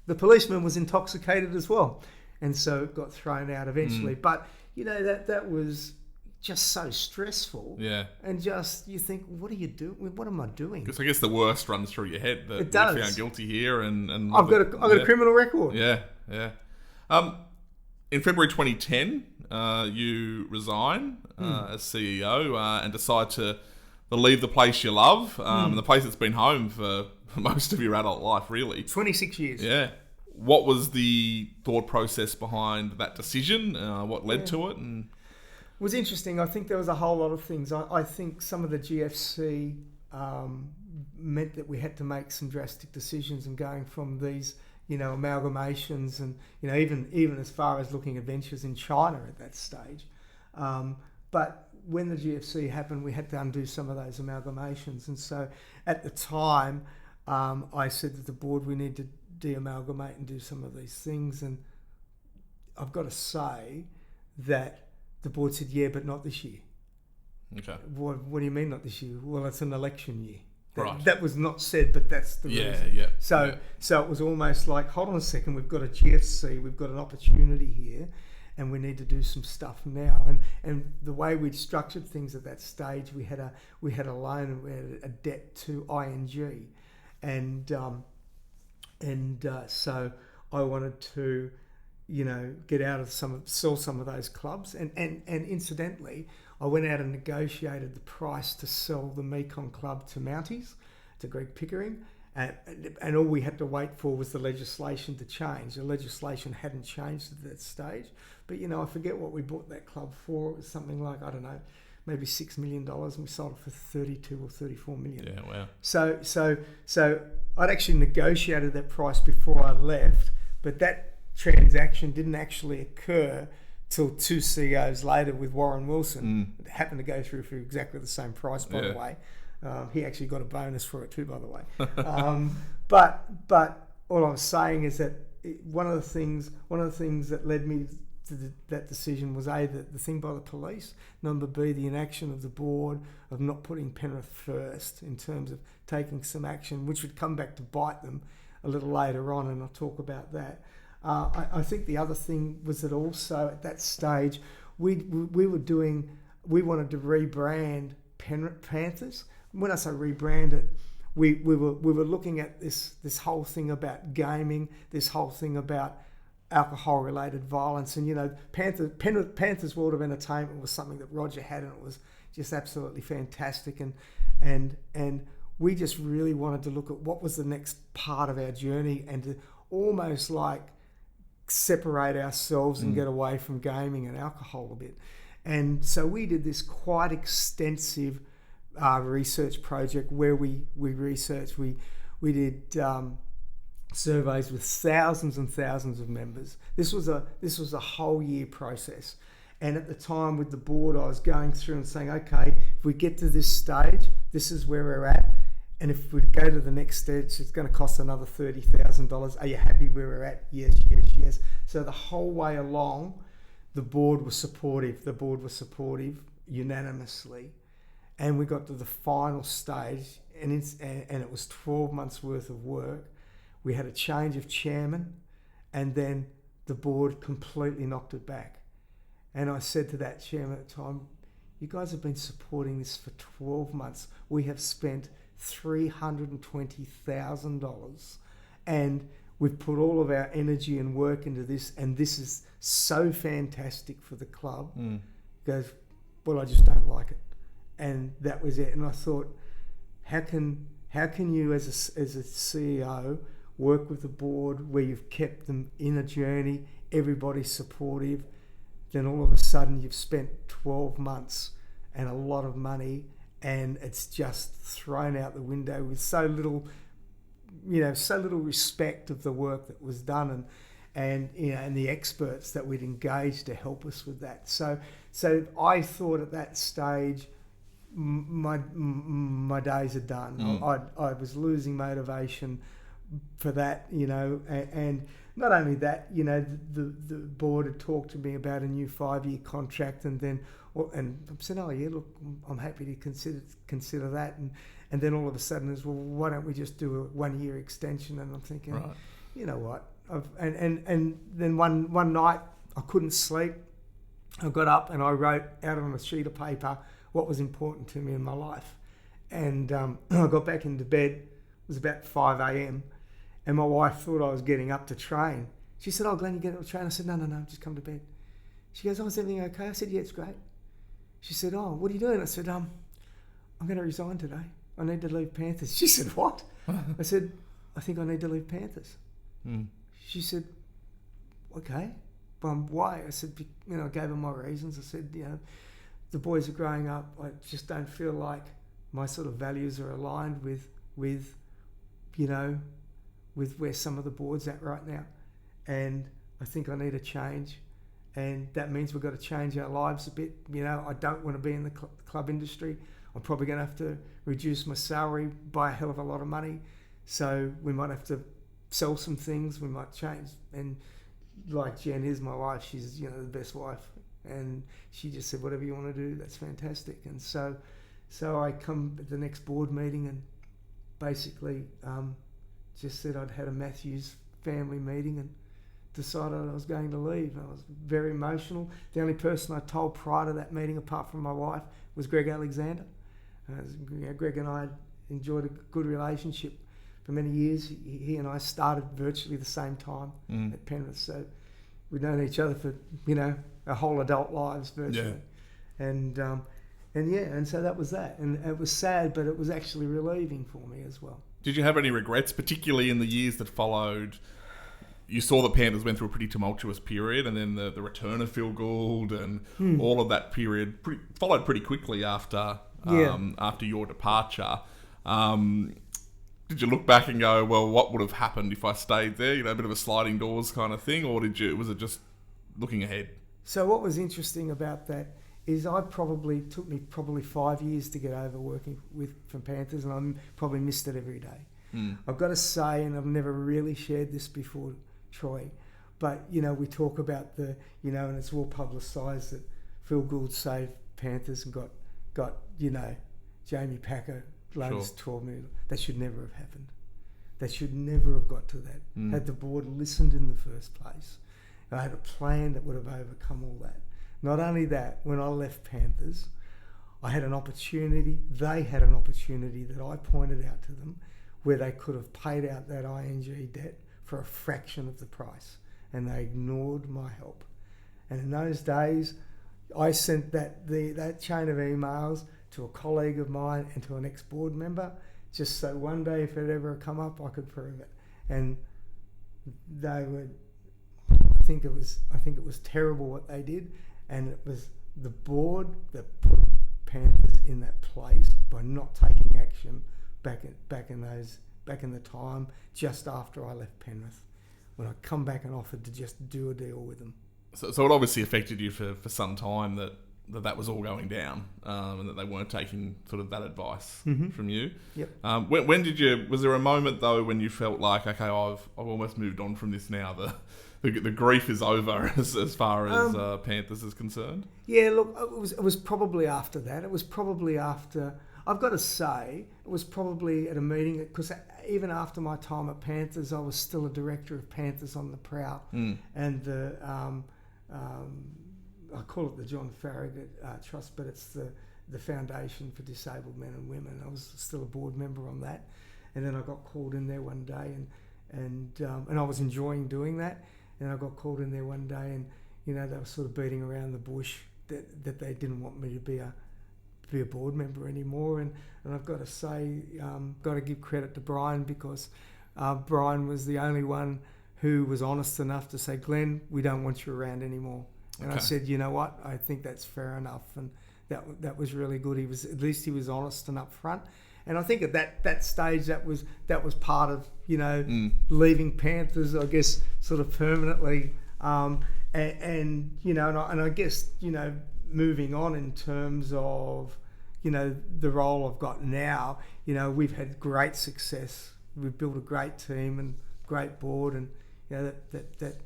the policeman was intoxicated as well, and so it got thrown out eventually. But that was just so stressful. Yeah. And just, you think, what are you doing? What am I doing? Because I guess the worst runs through your head that it does. you're found guilty here, and I've got a criminal record. Yeah. In February 2010, you resign as CEO and decide to leave the place you love, the place that's been home for most of your adult life, really. 26 years. Yeah. What was the thought process behind that decision? What led to it? And it was interesting. I think there was a whole lot of things. I think some of the GFC meant that we had to make some drastic decisions, and going from these amalgamations and even as far as looking at ventures in China at that stage. But when the GFC happened, we had to undo some of those amalgamations. And so at the time, I said to the board, we need to de-amalgamate and do some of these things. And I've got to say that the board said, yeah, but not this year. Okay. What do you mean not this year? Well, it's an election year. Right. That was not said, but that's the reason. Yeah. So it was almost like, hold on a second, we've got a GFC, we've got an opportunity here, and we need to do some stuff now. And the way we'd structured things at that stage, we had a loan and we had a debt to ING, and so I wanted to get out of sell some of those clubs, and incidentally, I went out and negotiated the price to sell the Mekong Club to Mounties, to Greg Pickering, and all we had to wait for was the legislation to change. The legislation hadn't changed at that stage, but I forget what we bought that club for. It was something like, I don't know, maybe $6 million, and we sold it for 32 or 34 million. Yeah, wow. So I'd actually negotiated that price before I left, but that transaction didn't actually occur till 2 CEOs later with Warren Wilson. It happened to go through for exactly the same price, by the way. He actually got a bonus for it too, by the way. But all I'm saying is that one of the things that led me to that decision was A, the thing by the police, number B, the inaction of the board of not putting Penrith first in terms of taking some action, which would come back to bite them a little later on, and I'll talk about that. I think the other thing was that also at that stage we wanted to rebrand Panthers. When I say rebrand it, we were looking at this whole thing about gaming, this whole thing about alcohol-related violence, and Panthers World of Entertainment was something that Roger had, and it was just absolutely fantastic, and we just really wanted to look at what was the next part of our journey, and to almost like separate ourselves and get away from gaming and alcohol a bit. And so we did this quite extensive research project where we researched, we did surveys with thousands and thousands of members. This was a whole year process. And at the time with the board, I was going through and saying, okay, if we get to this stage, this is where we're at. And if we go to the next stage, it's going to cost another $30,000. Are you happy where we're at? Yes, yes, yes. So the whole way along, the board was supportive. The board was supportive unanimously. And we got to the final stage, and it was 12 months worth of work. We had a change of chairman, and then the board completely knocked it back. And I said to that chairman at the time, you guys have been supporting this for 12 months. We have spent $320,000 and we've put all of our energy and work into this, and this is so fantastic for the club. He goes, well, I just don't like it. And that was it. And I thought, how can you as a CEO work with the board where you've kept them in a journey, everybody's supportive, then all of a sudden you've spent 12 months and a lot of money, and it's just thrown out the window with so little respect of the work that was done, and the experts that we'd engaged to help us with that. So I thought at that stage, my days are done. I was losing motivation for that, and not only that, the board had talked to me about a new 5-year contract, and I said, oh yeah, look, I'm happy to consider that, and then all of a sudden it's, well, why don't we just do a 1-year extension? And I'm thinking, right, you know what? And then one night I couldn't sleep. I got up and I wrote out on a sheet of paper what was important to me in my life, and I got back into bed. It was about 5 a.m. and my wife thought I was getting up to train. She said, oh, Glenn, you get up to train? I said, no, just come to bed. She goes, oh, is everything okay? I said, yeah, it's great. She said, oh, what are you doing? I said, I'm going to resign today. I need to leave Panthers. She said, what? I said, I think I need to leave Panthers. She said, okay, but why? I said, I gave her my reasons. I said, the boys are growing up. I just don't feel like my sort of values are aligned with where some of the board's at right now. And I think I need a change. And that means we've got to change our lives a bit. I don't want to be in the club industry. I'm probably going to have to reduce my salary by a hell of a lot of money. So we might have to sell some things. We might change. And like Jen is my wife, she's, the best wife. And she just said, whatever you want to do, that's fantastic. And so I come at the next board meeting and basically just said I'd had a Matthews family meeting and decided I was going to leave. I was very emotional. The only person I told prior to that meeting, apart from my wife, was Greg Alexander. Greg and I enjoyed a good relationship for many years. He and I started virtually the same time at Penrith, so we've known each other for our whole adult lives virtually. And so that was that, and it was sad, but it was actually relieving for me as well. Did you have any regrets, particularly in the years that followed? You saw the Panthers went through a pretty tumultuous period, and then the return of Phil Gould and all of that period followed pretty quickly after your departure. Did you look back and go, well, what would have happened if I stayed there? A bit of a sliding doors kind of thing, or was it just looking ahead? So what was interesting about that is took me 5 years to get over working from Panthers, and I probably missed it every day. I've got to say, and I've never really shared this before, Troy, but we talk about and it's well publicised that Phil Gould saved Panthers and got Jamie Packer loans 12 million. That should never have happened. That should never have got to that. Had the board listened in the first place, I had a plan that would have overcome all that. Not only that, when I left Panthers, I had an opportunity. They had an opportunity that I pointed out to them, where they could have paid out that ING debt for a fraction of the price, and they ignored my help. And in those days, I sent that chain of emails to a colleague of mine and to an ex-board member, just so one day, if it ever come up, I could prove it. And they were, I think it was terrible what they did, and it was the board that put Panthers in that place by not taking action back in the time just after I left Penrith, when I come back and offered to just do a deal with them. So it obviously affected you for some time that that was all going down, and that they weren't taking sort of that advice from you. Yep. When was there a moment though when you felt like, okay, I've almost moved on from this now, the grief is over as far as Panthers is concerned? Yeah, look, it was probably after that. It was probably after, I've got to say, it was probably at a meeting, because even after my time at Panthers, I was still a director of Panthers on the Prowl, and the I call it the John Farragut Trust, but it's the Foundation for Disabled Men and Women. I was still a board member on that, and then I got called in there one day, and I was enjoying doing that, and I got called in there one day, and they were sort of beating around the bush that they didn't want me to be a board member anymore, and I've got to say, got to give credit to Brian, because Brian was the only one who was honest enough to say, Glenn, we don't want you around anymore. And I said, you know what, I think that's fair enough, and that was really good. At least he was honest and upfront, and I think at that stage that was part of leaving Panthers, I guess, sort of permanently, and I guess moving on in terms of the role I've got now. We've had great success. We've built a great team and great board, and that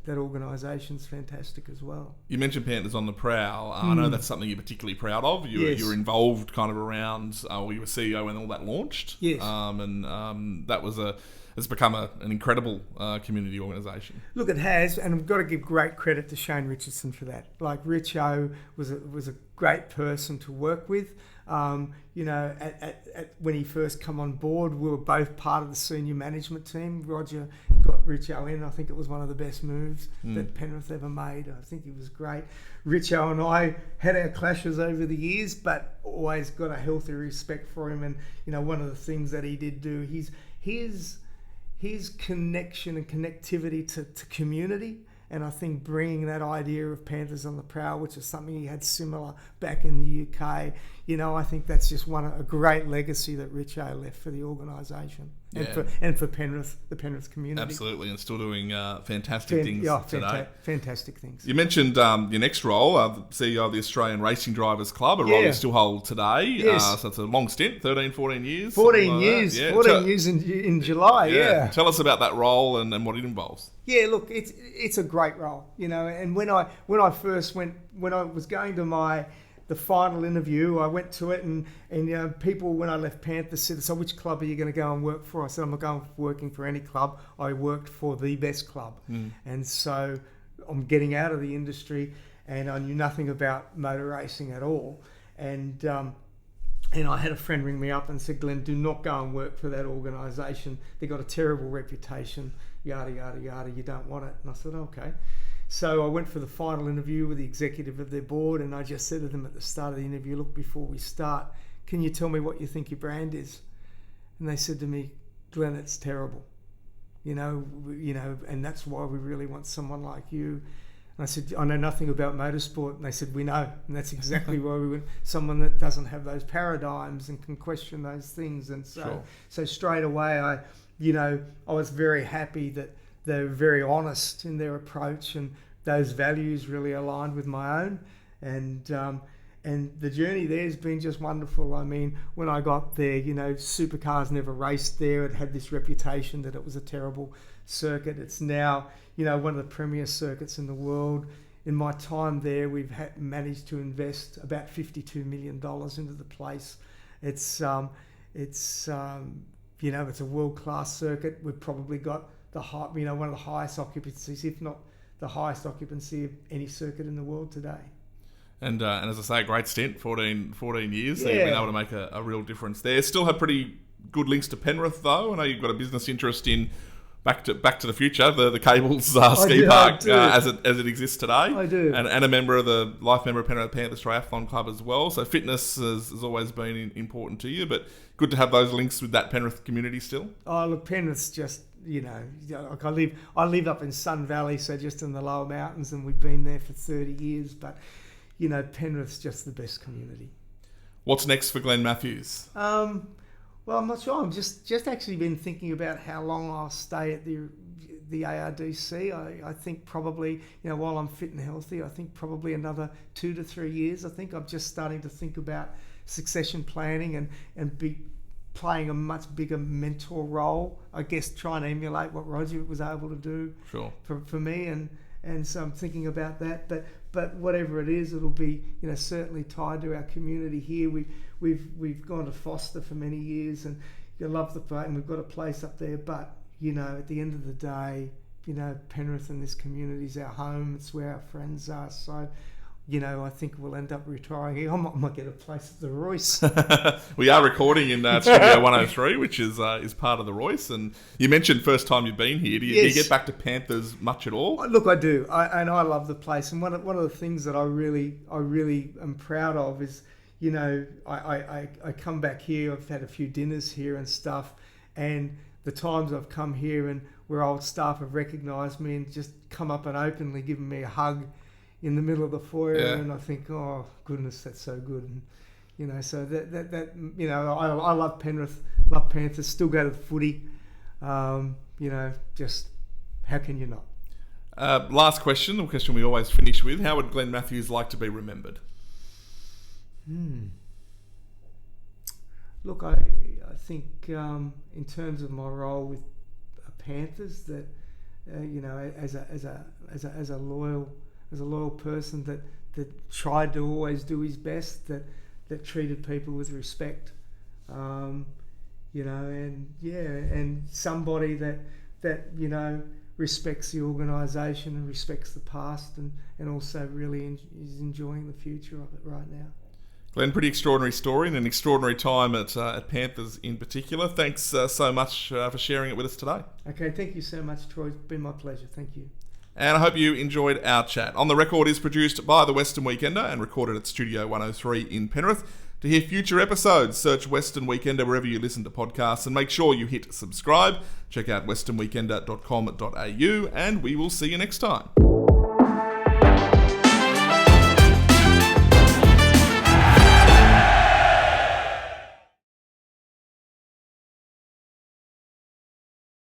organisation's fantastic as well. You mentioned Panthers on the Prowl. I know that's something you're particularly proud of. You were involved kind of around, you were CEO when all that launched. Yes. And that was it's become an incredible community organisation. Look, it has, and I've got to give great credit to Shane Richardson for that. Like, Richo was a great person to work with. When he first come on board, we were both part of the senior management team. Roger got Richo in. I think it was one of the best moves that Penrith ever made. I think he was great. Richo and I had our clashes over the years, but always got a healthy respect for him. And one of the things that he did do, his connection and connectivity to community. And I think bringing that idea of Panthers on the Prowl, which is something he had similar back in the UK, I think that's just a great legacy that Richo left for the organisation and for Penrith, the Penrith community. Absolutely, and still doing fantastic things today. Fantastic things. You mentioned your next role, the CEO of the Australian Racing Drivers Club, a role you still hold today. Yes. So it's a long stint, 14 years. 14 years. 14 years in July, yeah. Tell us about that role and what it involves. Yeah, look, it's a great role, and when I was going to the final interview, I went to it, and people, when I left Panthers, said, so which club are you going to go and work for? I said, I'm not going working for any club. I worked for the best club. And so I'm getting out of the industry, and I knew nothing about motor racing at all. And I had a friend ring me up and said, Glenn, do not go and work for that organisation. They've got a terrible reputation, yada, yada, yada. You don't want it. And I said, okay. So I went for the final interview with the executive of their board, and I just said to them at the start of the interview, look, before we start, can you tell me what you think your brand is? And they said to me, Glenn, it's terrible. And that's why we really want someone like you. And I said, I know nothing about motorsport. And they said, we know. And that's exactly why we want someone that doesn't have those paradigms and can question those things. And so straight away, I was very happy that they're very honest in their approach, and those values really aligned with my own. And the journey there has been just wonderful. I mean, when I got there, supercars never raced there. It had this reputation that it was a terrible circuit. It's now, one of the premier circuits in the world. In my time there, we've managed to invest about $52 million into the place. It's a world-class circuit. We've probably got one of the highest occupancies, if not the highest occupancy of any circuit in the world today. And as I say, a great stint, 14 years. So you've been able to make a real difference there. Still have pretty good links to Penrith, though. I know you've got a business interest in Back to the Future, the Cables ski park as it exists today. I do. And a life member of Penrith Panthers Triathlon Club as well. So fitness has always been important to you, but good to have those links with that Penrith community still. Oh, look, Penrith's just, like I live up in Sun Valley, so just in the lower mountains, and we've been there for 30 years, but Penrith's just the best community. What's next for Glenn Matthews? Well, I'm not sure. I'm just actually been thinking about how long I'll stay at the ARDC. I think probably, while I'm fit and healthy, I think probably another 2 to 3 years. I think I'm just starting to think about succession planning and be playing a much bigger mentor role. I guess trying to emulate what Roger was able to do for me, and so I'm thinking about that. But whatever it is, it'll be certainly tied to our community here. We've gone to Foster for many years, and you love the place, and we've got a place up there. But at the end of the day, Penrith and this community is our home. It's where our friends are. So, I think we'll end up retiring here. I might get a place at the Royce. We are recording in Studio 103, which is part of the Royce. And you mentioned first time you've been here. Do you get back to Panthers much at all? Look, I do, and I love the place. And one of the things that I really am proud of is, I come back here. I've had a few dinners here and stuff, and the times I've come here and where old staff have recognised me and just come up and openly given me a hug in the middle of the foyer, and I think, oh goodness, that's so good. And so that I love Penrith, love Panthers, still go to the footy. Just how can you not? Last question, the question we always finish with: how would Glenn Matthews like to be remembered? Look, I think in terms of my role with Panthers, that as a loyal person that tried to always do his best, that treated people with respect, and somebody that respects the organisation and respects the past, and also really is enjoying the future of it right now. Glenn, pretty extraordinary story and an extraordinary time at Panthers in particular. Thanks so much for sharing it with us today. Okay, thank you so much, Troy. It's been my pleasure. Thank you. And I hope you enjoyed our chat. On the Record is produced by the Western Weekender and recorded at Studio 103 in Penrith. To hear future episodes, search Western Weekender wherever you listen to podcasts, and make sure you hit subscribe. Check out westernweekender.com.au, and we will see you next time.